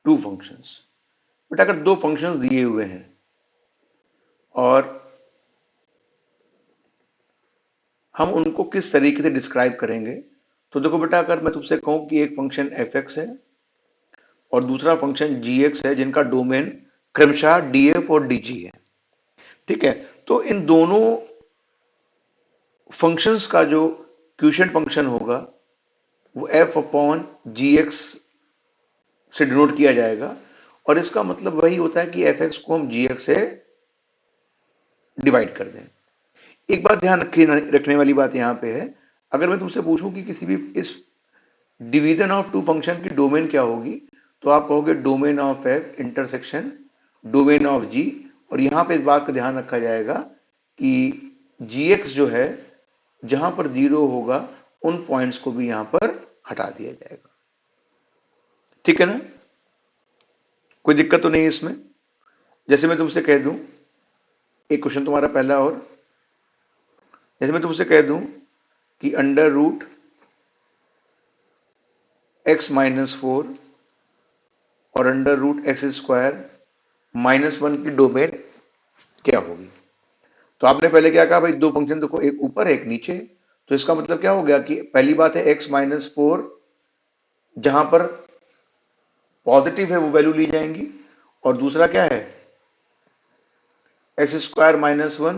टू फंक्शंस। बेटा अगर दो फंक्शंस दिए हुए हैं और हम उनको किस तरीके से डिस्क्राइब करेंगे, तो देखो बेटा अगर मैं तुमसे कहूं कि एक फंक्शन एफ एक्स है और दूसरा फंक्शन जी एक्स है जिनका डोमेन क्रमशः डीएफ और डीजी है, ठीक है, तो इन दोनों फंक्शंस का जो क्वोशिएंट फंक्शन होगा वो एफ अपॉन जी एक्स से डिनोट किया जाएगा। और इसका मतलब वही होता है कि एफ एक्स को हम जी एक्स से डिवाइड कर दें। एक बात ध्यान रखने वाली बात यहां पे है, अगर मैं तुमसे पूछूं कि किसी भी इस डिवीजन ऑफ टू फंक्शन की डोमेन क्या होगी, तो आप कहोगे domain of f intersection domain of g. और यहां पे इस बात का ध्यान रखा जाएगा कि जी एक्स जो है जहां पर जीरो होगा उन पॉइंट्स को भी यहां पर हटा दिया जाएगा, ठीक है ना। कोई दिक्कत तो नहीं है इसमें। जैसे मैं तुमसे कह दूं, एक क्वेश्चन तुम्हारा पहला और, जैसे मैं तुमसे कह दूं कि under root x minus four और under root x square minus one की डोमेन क्या होगी, तो आपने पहले क्या कहा भाई, दो फंक्शन देखो, एक ऊपर एक नीचे, तो इसका मतलब क्या हो गया कि पहली बात है एक्स माइनस फोर जहां पर पॉजिटिव है वो वैल्यू ली जाएंगी, और दूसरा क्या है x square minus one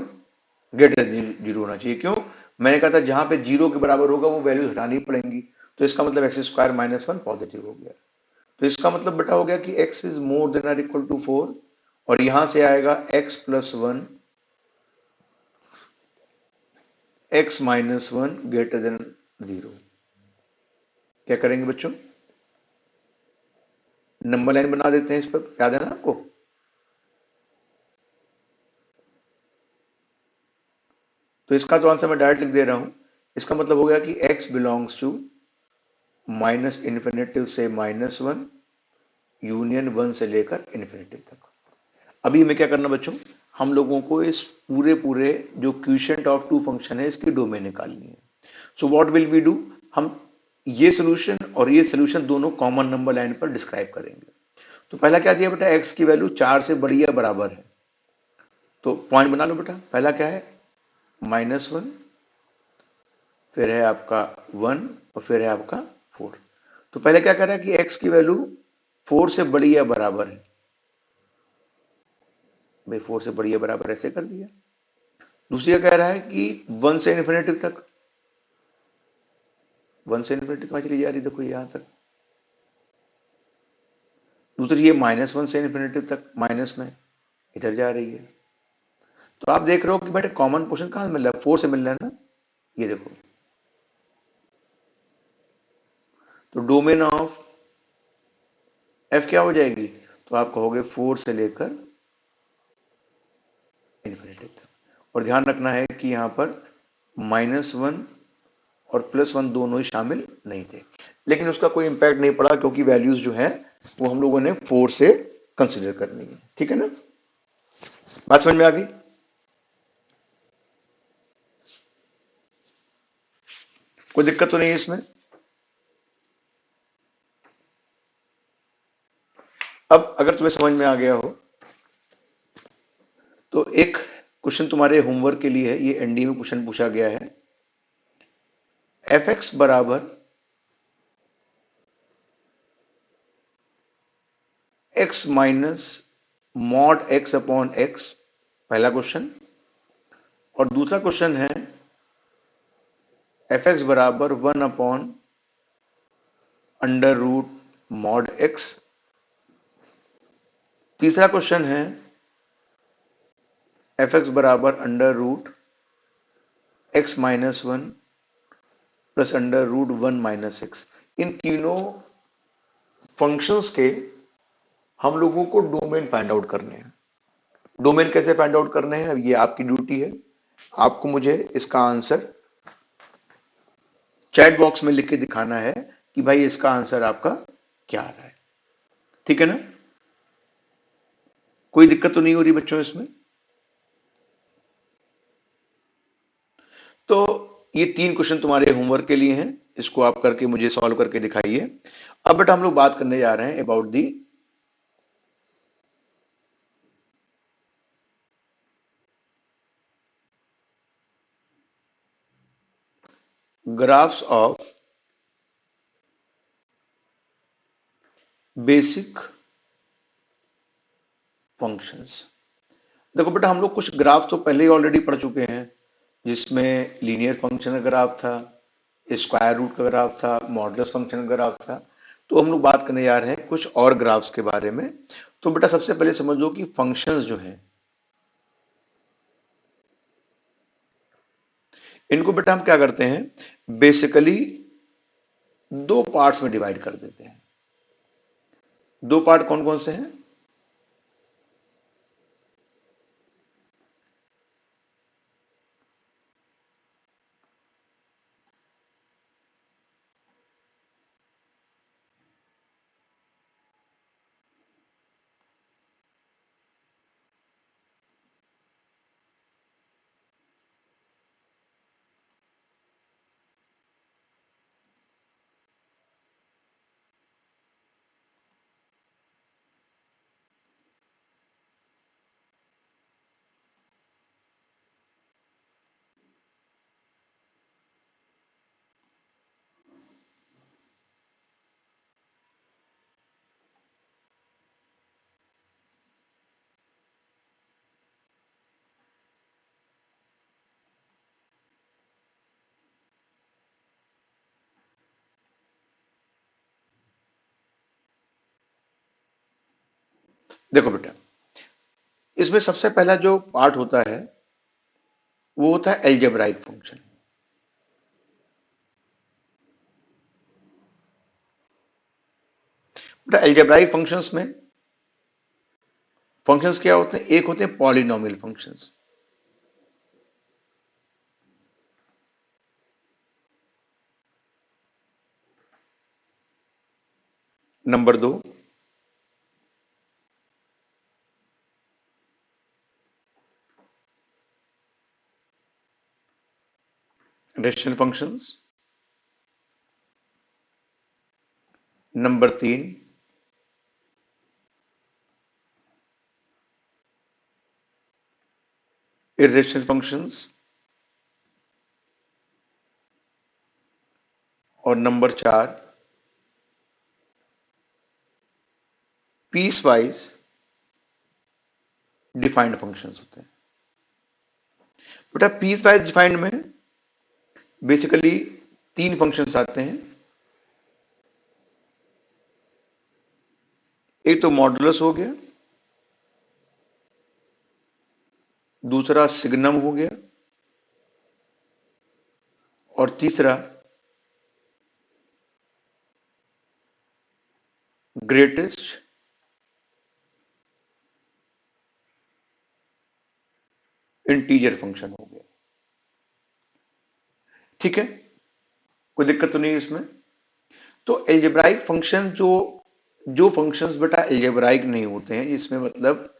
greater than zero होना चाहिए। क्यों, मैंने कहा था जहां पे जीरो के बराबर होगा वो वैल्यू हटानी पड़ेंगी, तो इसका मतलब x square minus one positive हो गया। तो इसका मतलब बेटा हो गया कि x इज मोर देन और इक्वल टू 4, और यहां से आएगा x plus one x minus one greater than zero. क्या करेंगे बच्चों, नंबर लाइन बना देते हैं इस पर, याद है ना आपको। तो इसका तो आंसर मैं डायरेक्ट लिख दे रहा हूं। इसका मतलब हो गया कि x belongs to minus infinitive से माइनस वन यूनियन वन से लेकर इन्फिनेटिव तक। अभी हमें क्या करना बच्चों, हम लोगों को इस पूरे पूरे जो क्वोशिएंट ऑफ टू फंक्शन है इसकी डोमेन निकालनी है। So what will we do, हम ये सोल्यूशन और ये सोल्यूशन दोनों कॉमन नंबर लाइन पर डिस्क्राइब करेंगे। तो पहला क्या दिया बेटा, x की वैल्यू 4 से बड़ी या बराबर है, तो पॉइंट बना लो बेटा। पहला क्या है माइनस वन, फिर है आपका वन, और फिर है आपका फोर। तो पहले क्या कह रहा है कि x की वैल्यू 4 से बड़ी या बराबर है, भाई 4 से बड़ी या बराबर ऐसे कर दिया। दूसरी कह रहा है कि 1 से इन्फिनेटिव तक, 1 से इन्फिनेटिव तक चली जा रही, देखो यहां तक। दूसरी ये माइनस वन से इन्फिनेटिव तक माइनस में इधर जा रही है। तो आप देख रहे हो कि बेटे कॉमन पोर्शन कहां से मिल रहा है, 4 से मिल रहा है ना, ये देखो। तो डोमेन ऑफ एफ क्या हो जाएगी, तो आप कहोगे 4 से लेकर इन्फिनेटिव तक। और ध्यान रखना है कि यहां पर माइनस वन और प्लस वन दोनों ही शामिल नहीं थे, लेकिन उसका कोई इंपैक्ट नहीं पड़ा क्योंकि वैल्यूज जो है वो हम लोगों ने 4 से कंसिडर करनी है, ठीक है ना। बात समझ में आ गई। कोई दिक्कत तो नहीं है इसमें। अब अगर तुम्हें समझ में आ गया हो तो एक क्वेश्चन तुम्हारे होमवर्क के लिए है, ये एनडीए में क्वेश्चन पूछा गया है। एफ एक्स बराबर x minus mod x upon x, पहला क्वेश्चन। और दूसरा क्वेश्चन है एफ एक्स बराबर one upon under root mod x. तीसरा क्वेश्चन है एफ एक्स बराबर under root x minus one plus under root one minus x. इन तीनों फंक्शंस के हम लोगों को डोमेन फाइंड आउट करने हैं। डोमेन कैसे फाइंड आउट करने हैं, ये आपकी ड्यूटी है। आपको मुझे इसका आंसर चैट बॉक्स में लिख के दिखाना है कि भाई इसका आंसर आपका क्या आ रहा है, ठीक है ना। कोई दिक्कत तो नहीं हो रही बच्चों इसमें। ये 3 क्वेश्चन तुम्हारे होमवर्क के लिए हैं, इसको आप करके मुझे सॉल्व करके दिखाइए। अब बेटा हम लोग बात करने जा रहे हैं about the graphs of basic functions. देखो बेटा हम लोग कुछ ग्राफ तो पहले ही ऑलरेडी पढ़ चुके हैं, जिसमें लीनियर फंक्शन का ग्राफ था, स्क्वायर रूट का ग्राफ था, मॉडुलस फंक्शन का ग्राफ था। तो हम लोग बात करने जा रहे हैं कुछ और ग्राफ्स के बारे में। तो बेटा सबसे पहले समझो कि फंक्शंस जो हैं, इनको बेटा हम क्या करते हैं, बेसिकली दो पार्ट्स में डिवाइड कर देते हैं। दो पार्ट कौन कौन से हैं? देखो बेटा, इसमें सबसे पहला जो पार्ट होता है वो होता है एल्जेब्राइक फंक्शन। बेटा एल्जेब्राइक फंक्शंस में फंक्शंस क्या होते हैं? एक होते हैं पॉलिनोमियल फंक्शंस, नंबर दो रेशनल फंक्शंस, नंबर तीन इर्रेशनल फंक्शंस, और नंबर चार पीस वाइज डिफाइंड फंक्शंस होते हैं। बेटा पीस वाइज डिफाइंड में बेसिकली तीन फंक्शंस आते हैं। एक तो मॉडुलस हो गया, दूसरा सिग्नम हो गया, और तीसरा ग्रेटेस्ट इंटीजर फंक्शन हो गया। ठीक है, कोई दिक्कत तो नहीं है इसमें। तो एल्जेब्राइक फंक्शन जो फंक्शंस बेटा एल्जेब्राइक नहीं होते हैं, जिसमें मतलब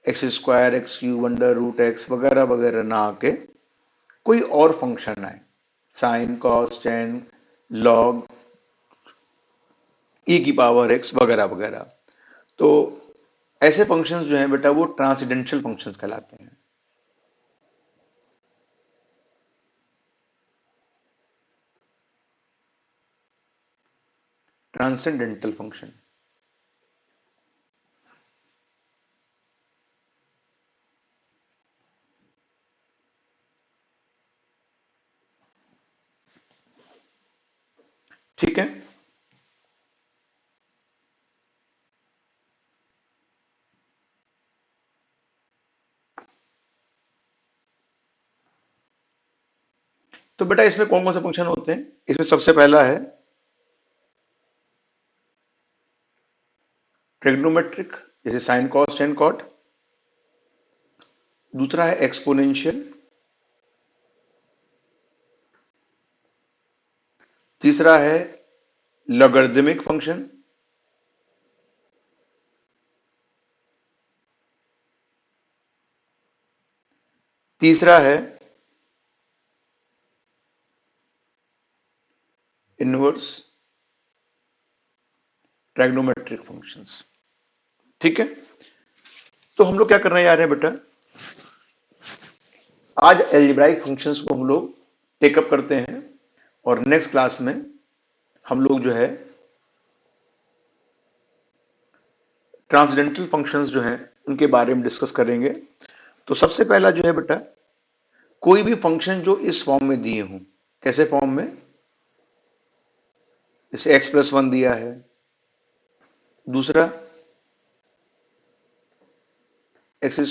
x square, x cube, under root x वगैरह वगैरह ना आके कोई और फंक्शन आए, sine, cos, tan, log, e की पावर एक्स वगैरह वगैरह, तो ऐसे फंक्शंस जो हैं बेटा वो ट्रांसेंडेंटल फंक्शंस कहलाते हैं। Transcendental function. ठीक है, तो बेटा इसमें कौन कौन से फंक्शन होते हैं? इसमें सबसे पहला है ट्रिग्नोमेट्रिक, जैसे साइन, कॉस, टेन, कॉट। दूसरा है एक्सपोनेंशियल। तीसरा है लॉगरिदमिक फंक्शन। तीसरा है इनवर्स ट्राइग्नोमेट्रिक फंक्शंस। ठीक है, तो हम लोग क्या करने जा रहे हैं बेटा, आज एल्जेब्राइक फंक्शंस को हम लोग टेकअप करते हैं और नेक्स्ट क्लास में हम लोग जो है ट्रांसडेंटल फंक्शंस जो हैं उनके बारे में डिस्कस करेंगे। तो सबसे पहला जो है बेटा, कोई भी फंक्शन जो इस फॉर्म में दिए हों, कैसे फॉर्म में, जैसे x+1 दिया है, दूसरा x²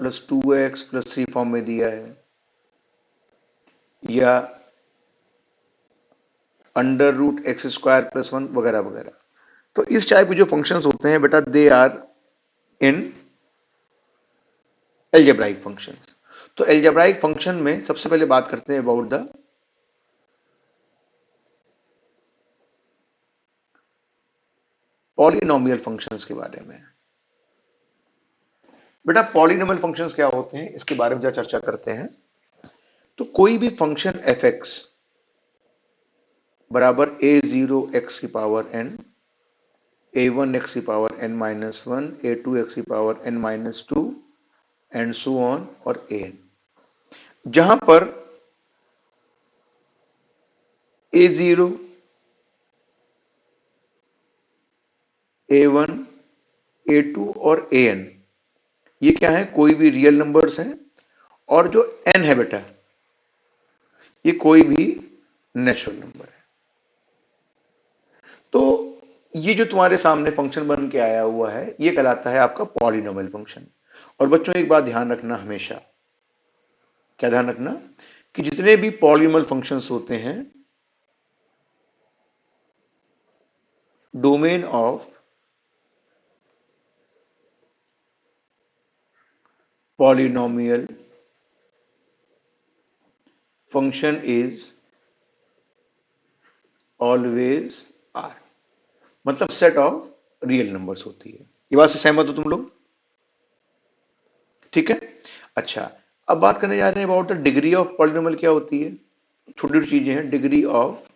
+ 2x + 3 फॉर्म में दिया है, या √x² + 1 वगैरह वगैरह। तो इस टाइप के जो फंक्शंस होते हैं बेटा, they are in algebraic functions. तो एल्जेब्राइक फंक्शन में सबसे पहले बात करते हैं अबाउट द पॉलिनोमियल फंक्शंस के बारे में। बेटा पॉलिनोमियल फंक्शंस क्या होते हैं इसके बारे में जरा चर्चा करते हैं। तो कोई भी फंक्शन f(x) बराबर a0x⁴n, a1x⁴n−1, a2x⁴n−2 and so on और an, जहां पर a0, a1, a2 और an ये क्या है, कोई भी रियल नंबर्स हैं, और जो n है बेटा ये कोई भी नेचुरल नंबर है। तो ये जो तुम्हारे सामने फंक्शन बन के आया हुआ है ये कहलाता है आपका पॉलिनोमियल फंक्शन। और बच्चों एक बात ध्यान रखना हमेशा, क्या ध्यान रखना, कि जितने भी पॉलिनोमियल फंक्शंस होते हैं, domain of polynomial function is always r, मतलब सेट ऑफ रियल नंबर्स होती है। ये बात से सहमत हो तुम लोग? ठीक है, अच्छा, अब बात करने जा रहे हैं about the degree of polynomial. क्या होती है, छोटी छोटी चीजें हैं। डिग्री ऑफ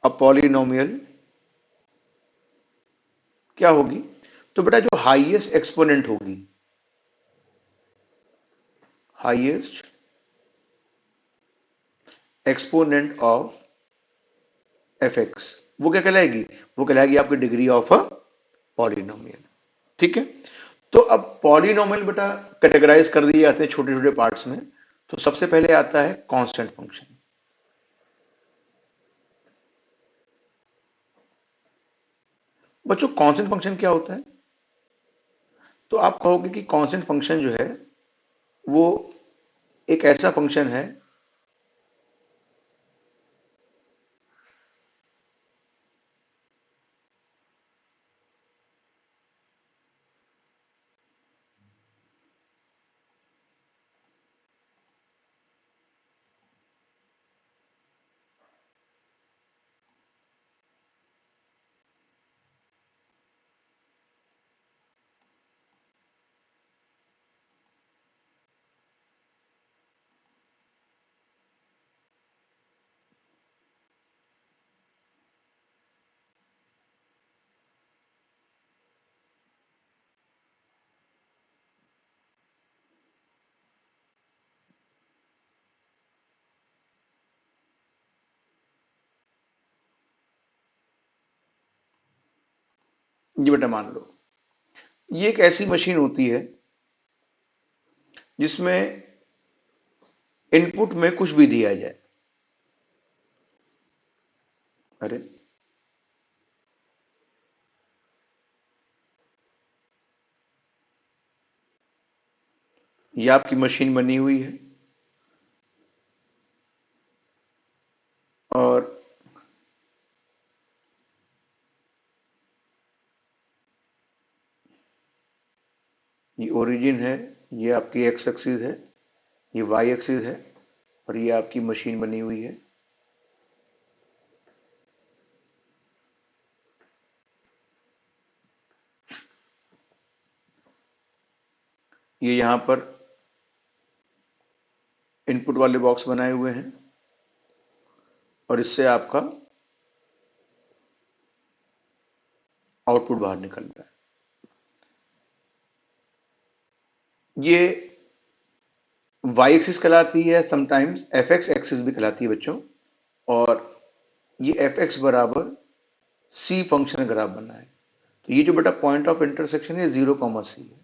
अ पॉलिनोमियल क्या होगी, तो बेटा जो हाईएस्ट एक्सपोनेंट होगी, हाईएस्ट एक्सपोनेंट ऑफ f(x), वो क्या कहलाएगी, वो कहलाएगी आपकी डिग्री ऑफ अ पॉलिनोमियल। ठीक है, तो अब पॉलिनोमियल बेटा कैटेगराइज कर दिए जाते हैं छोटे छोटे पार्ट्स में। तो सबसे पहले आता है कांस्टेंट फंक्शन। बच्चों कांस्टेंट फंक्शन क्या होता है, तो आप कहोगे कि कांस्टेंट फंक्शन जो है वो एक ऐसा फंक्शन है ये बेटा मान लो ये एक ऐसी मशीन होती है जिसमें इनपुट में कुछ भी दिया जाए। अरे ये आपकी मशीन बनी हुई है और ये ओरिजिन है, ये आपकी एक्स एक्सिस है, ये वाई एक्सिस है, और ये आपकी मशीन बनी हुई है। ये यहां पर इनपुट वाले बॉक्स बनाए हुए हैं और इससे आपका आउटपुट बाहर निकल रहा है। ये वाई एक्सिस कहलाती है, समटाइम्स एफ एक्स एक्सिस भी कहलाती है बच्चों। और ये एफ एक्स बराबर सी फंक्शन ग्राफ बना है। तो ये जो बेटा पॉइंट ऑफ इंटरसेक्शन है 0, सी है।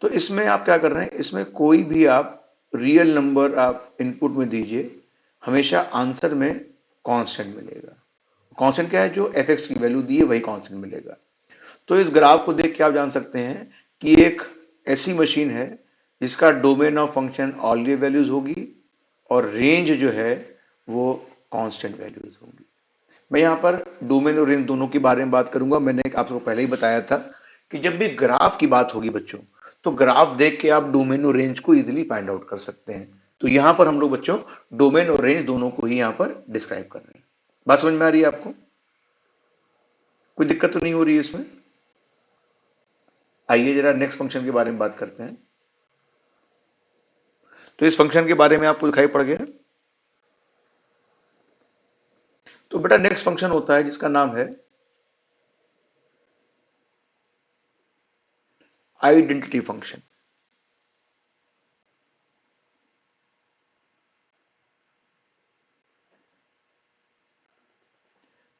तो इसमें आप क्या कर रहे हैं, इसमें कोई भी आप रियल नंबर आप इनपुट में दीजिए, हमेशा आंसर में कांस्टेंट मिलेगा। कांस्टेंट क्या है, जो एफ एक्स की वैल्यू दी है वही कांस्टेंट मिलेगा। तो इस ग्राफ को देख के आप जान सकते हैं कि एक ऐसी मशीन है जिसका domain of function all real values होगी और रेंज जो है वो कांस्टेंट वैल्यूज होगी। मैं यहाँ पर डोमेन और रेंज दोनों के बारे में बात करूंगा। मैंने आपको पहले ही बताया था कि जब भी ग्राफ की बात होगी बच्चों, तो ग्राफ देख के आप डोमेन और रेंज को इजीली फाइंड आउट कर सकते हैं। तो यहां पर हम लोग बच्चों डोमेन और रेंज दोनों को ही यहां पर डिस्क्राइब कर रहे हैं। बात समझ में आ रही है आपको? कोई दिक्कत तो नहीं हो रही है इसमें? आइए जरा नेक्स्ट फंक्शन के बारे में बात करते हैं। तो इस फंक्शन के बारे में आपको दिखाई पड़ गया। तो बेटा नेक्स्ट फंक्शन होता है जिसका नाम है आइडेंटिटी फंक्शन।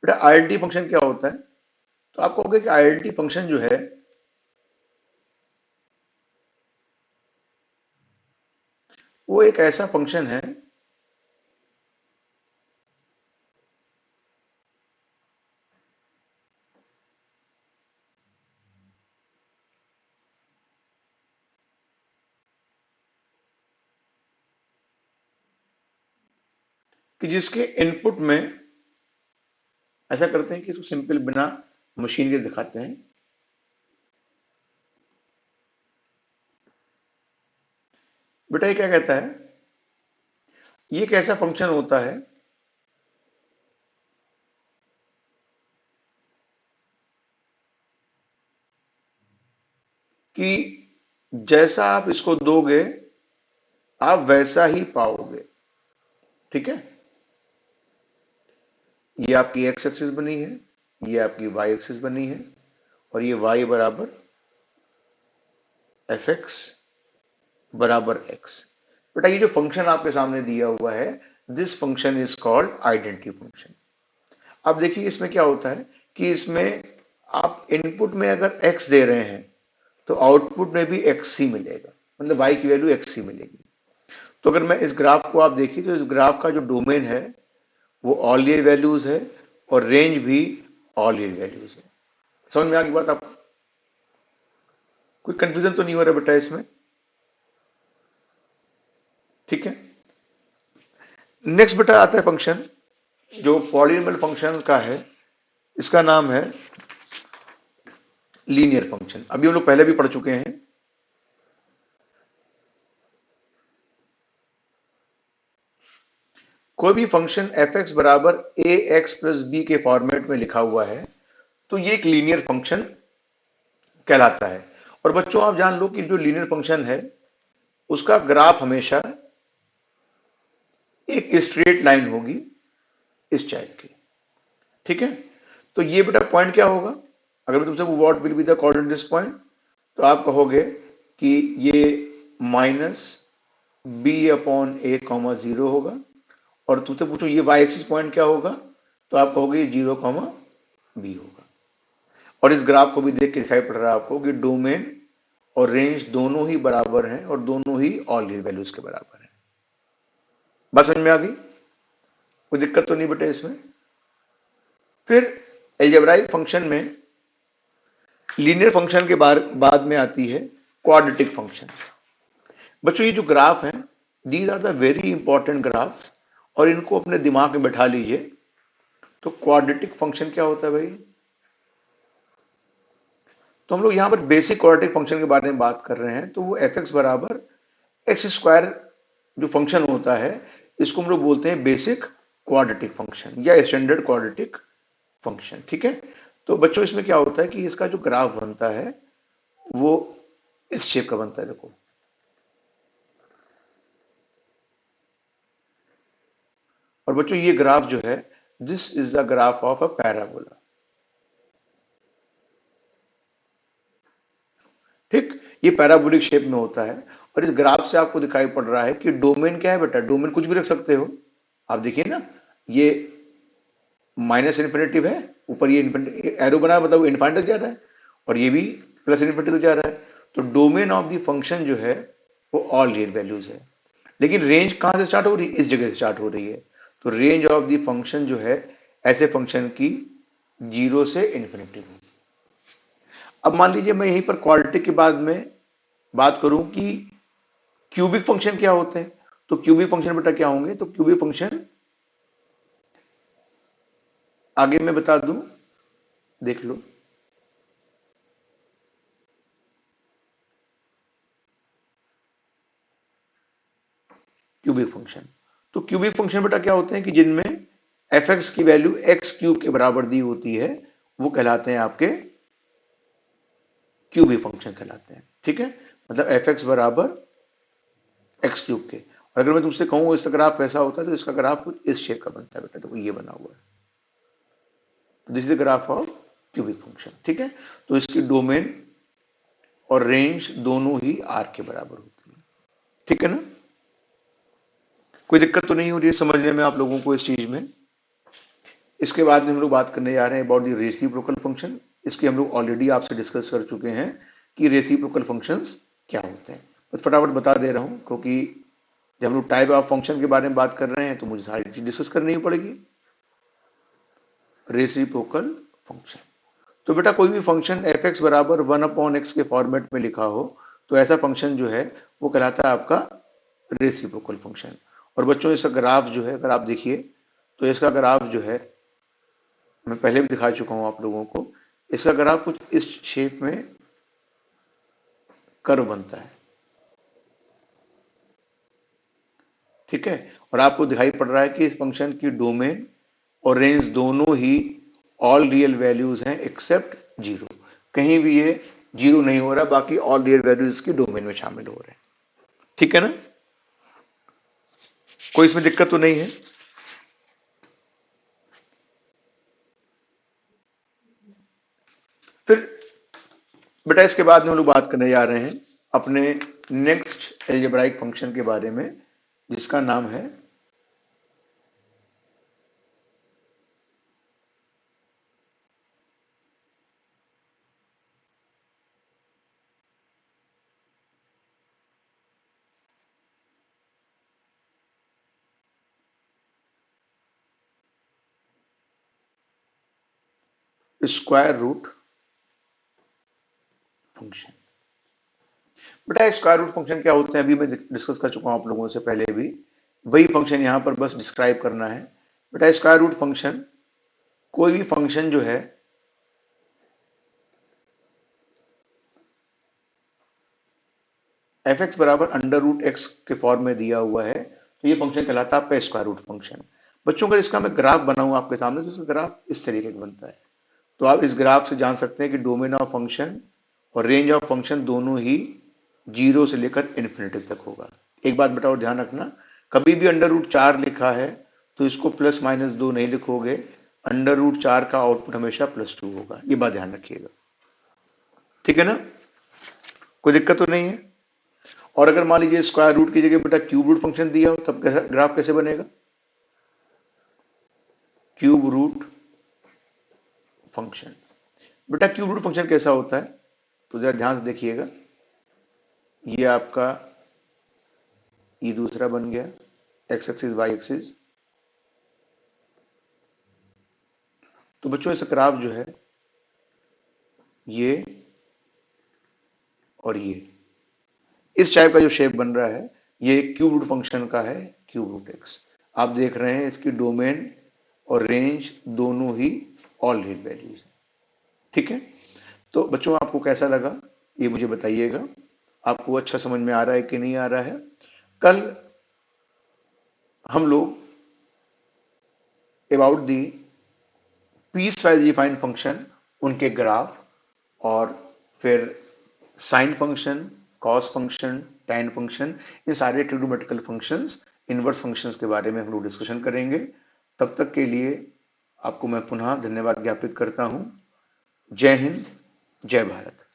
बेटा आइडेंटिटी फंक्शन क्या होता है? तो आप कहोगे कि आइडेंटिटी फंक्शन जो है वो एक ऐसा फंक्शन है कि जिसके इनपुट में, ऐसा करते हैं कि इसको सिंपल बिना मशीन के दिखाते हैं। बेटा ये क्या कहता है, ये एक ऐसा फंक्शन होता है कि जैसा आप इसको दोगे आप वैसा ही पाओगे। ठीक है, ये आपकी एक्स एक्सिस बनी है, ये आपकी वाई एक्सिस बनी है और ये वाई बराबर एफ एक्स बराबर एक्स। बेटा ये जो फंक्शन आपके सामने दिया हुआ है, this function is called identity function. अब देखिए इसमें क्या होता है कि इसमें आप इनपुट में अगर x दे रहे हैं तो आउटपुट में भी x ही मिलेगा, मतलब y की वैल्यू x ही मिलेगी। तो अगर मैं इस ग्राफ को आप देखिए तो इस ग्राफ का जो डोमेन है वो ऑल रियल वैल्यूज है और रेंज भी ऑल रियल वैल्यूज है। समझ में आ गई बात आपको? कोई कंफ्यूजन तो नहीं हो रहा बेटा इसमें? ठीक है, नेक्स्ट बेटा आता है फंक्शन जो पॉलिनॉमियल फंक्शन का है, इसका नाम है लीनियर फंक्शन। अभी हम लोग पहले भी पढ़ चुके हैं। कोई भी फंक्शन एफ एक्स बराबर ए एक्स प्लस बी के फॉर्मेट में लिखा हुआ है तो ये एक लीनियर फंक्शन कहलाता है। और बच्चों आप जान लो कि जो लीनियर फंक्शन है उसका ग्राफ हमेशा एक स्ट्रेट लाइन होगी इस टाइप की। ठीक है, तो ये बेटा पॉइंट क्या होगा, अगर मैं तुमसे what will be the coordinate this point, तो आप कहोगे कि ये माइनस बी अपॉन ए कॉमा जीरो होगा। और तुमसे पूछो ये वाई एक्सिस पॉइंट क्या होगा, तो आप कहोगे ये 0, बी होगा। और इस ग्राफ को भी देख के दिखाई पड़ रहा है आपको कि डोमेन और रेंज दोनों ही बराबर हैं और दोनों ही ऑल रियल वैल्यूज के बराबर हैं। बात समझ में आ गई? कोई दिक्कत तो नहीं बेटे इसमें? फिर अलजेब्राइक फंक्शन में लीनियर फंक्शन के बाद में आती है क्वाड्रेटिक फंक्शन। बच्चों ये जो ग्राफ है, these are the very important graph और इनको अपने दिमाग में बैठा लीजिए। तो क्वाड्रेटिक फंक्शन क्या होता है भाई? तो हम लोग यहां पर बेसिक क्वाड्रेटिक फंक्शन के बारे में बात कर रहे हैं। तो वो एफ एक्स बराबर एक्स स्क्वायर जो फंक्शन होता है, इसको हम लोग बोलते हैं बेसिक क्वाड्रेटिक फंक्शन या स्टैंडर्ड क्वाड्रेटिक फंक्शन। ठीक है, तो बच्चों इसमें क्या होता है कि इसका जो ग्राफ बनता है वो इस शेप का बनता है। देखो और बच्चों ये ग्राफ जो है, this is the graph of a parabola. ठीक, ये पैराबोलिक शेप में होता है। और इस ग्राफ से आपको दिखाई पड़ रहा है कि डोमेन क्या है बेटा, डोमेन कुछ भी रख सकते हो। आप देखिए ना, ये माइनस इन्फिनिटी है, ऊपर ये एरो बना है, मतलब इन्फाइनाइट तक जा रहा है, और ये भी प्लस इन्फिनिटी तक जा रहा है। तो डोमेन ऑफ द फंक्शन जो है वो ऑल रियल वैल्यूज है। लेकिन रेंज कहां से स्टार्ट हो रही है, इस जगह से स्टार्ट हो रही है। तो रेंज ऑफ द फंक्शन जो है ऐसे फंक्शन की 0 से इन्फिनिटी में। अब मान लीजिए मैं यहीं पर क्वालिटी के बाद में बात करूं कि क्यूबिक फंक्शन क्या होते हैं। तो क्यूबिक फंक्शन बेटा क्या होंगे, तो क्यूबिक फंक्शन आगे मैं बता दूं, देख लो। क्यूबिक फंक्शन, तो क्यूबिक फंक्शन बेटा क्या होते हैं कि जिनमें एफ एक्स की वैल्यू एक्स क्यूब के बराबर दी होती है, वो कहलाते हैं आपके क्यूबिक फंक्शन कहलाते हैं। ठीक है, मतलब एफ एक्स बराबर एक्स क्यूब के। और अगर मैं तुमसे कहूं इसका ग्राफ कैसा होता है, तो इसका ग्राफ कुछ इस शेप का बनता है बेटा, तो ये बना हुआ है। तो this is the graph of cubic function. ठीक है, तो इसकी डोमेन और रेंज दोनों ही आर के बराबर होती है। ठीक है ना, कोई दिक्कत तो नहीं हो रही है समझने में आप लोगों को इस चीज में। इसके बाद में हम लोग बात करने जा रहे हैं अबाउट द रेसिप्रोकल फंक्शन। इसके हम लोग ऑलरेडी आपसे डिस्कस कर चुके हैं कि रेसिप्रोकल फंक्शंस क्या होते हैं। बस फटाफट बता दे रहा हूं, क्योंकि जब हम लोग टाइप ऑफ फंक्शन के बारे में बात कर रहे हैं तो मुझे सारी चीज डिस्कस करनी ही पड़ेगी। रेसिप्रोकल फंक्शन, तो बेटा कोई भी फंक्शन एफ एक्स बराबर 1/x के फॉर्मेट में लिखा हो, तो ऐसा फंक्शन जो है वो कहलाता है आपका रेसिप्रोकल फंक्शन। और बच्चों इसका ग्राफ जो है अगर आप देखिए, तो इसका ग्राफ जो है मैं पहले भी दिखा चुका हूं आप लोगों को। इसका ग्राफ कुछ इस शेप में कर्व बनता है। ठीक है, और आपको दिखाई पड़ रहा है कि इस फंक्शन की डोमेन और रेंज दोनों ही ऑल रियल वैल्यूज हैं एक्सेप्ट जीरो। कहीं भी ये जीरो नहीं हो रहा, बाकी ऑल रियल वैल्यूज की डोमेन में शामिल हो रहे हैं। ठीक है ना, कोई इसमें दिक्कत तो नहीं है। फिर बेटा इसके बाद में हम लोग बात करने जा रहे हैं अपने नेक्स्ट एल्जेब्राइक फंक्शन के बारे में, जिसका नाम है स्क्वायर रूट फंक्शन। बेटा स्क्वायर रूट फंक्शन क्या होते हैं अभी मैं डिस्कस कर चुका हूं आप लोगों से पहले भी। वही फंक्शन यहां पर बस डिस्क्राइब करना है। बेटा स्क्वायर रूट फंक्शन कोई भी फंक्शन जो है एफ एक्स बराबर अंडर रूट एक्स के फॉर्म में दिया हुआ है, तो ये फंक्शन कहलाता है आपका स्क्वायर रूट फंक्शन। बच्चों अगर इसका मैं ग्राफ बनाऊं आपके सामने, तो इसका ग्राफ इस तरीके का बनता है। तो आप इस ग्राफ से जान सकते हैं कि डोमेन ऑफ फंक्शन और रेंज ऑफ फंक्शन दोनों ही जीरो से लेकर इन्फिनिटी तक होगा। एक बात बेटा और ध्यान रखना, कभी भी अंडर रूट 4 लिखा है तो इसको प्लस माइनस 2 नहीं लिखोगे। अंडर रूट 4 का आउटपुट हमेशा +2 होगा, ये बात ध्यान रखिएगा। ठीक है ना, कोई दिक्कत तो नहीं है। और अगर मान लीजिए स्क्वायर रूट की जगह बेटा क्यूब रूट फंक्शन दिया हो, तब कैसा ग्राफ कैसे बनेगा, क्यूब रूट फंक्शन। बेटा क्यूब रूट फंक्शन कैसा होता है, तो जरा ध्यान से देखिएगा। ये आपका ये दूसरा बन गया एक्स एक्सिस वाई एक्सिस। तो बच्चों इसका ग्राफ जो है ये और ये इस टाइप का जो शेप बन रहा है, ये क्यूब रूट फंक्शन का है, क्यूब रूट एक्स। आप देख रहे हैं इसकी डोमेन और रेंज दोनों ही ऑल रियल वैल्यूज है। ठीक है, तो बच्चों आपको कैसा लगा ये मुझे बताइएगा। आपको अच्छा समझ में आ रहा है कि नहीं आ रहा है। कल हम लोग about the piecewise defined function, उनके ग्राफ, और फिर sine function, cos function, tan function, ये सारे ट्रिग्नोमेट्रिकल फंक्शंस इनवर्स फंक्शंस के बारे में हम लोग डिस्कशन करेंगे। तब तक के लिए आपको मैं पुनः धन्यवाद ज्ञापित करता हूं। जय हिंद, जय भारत।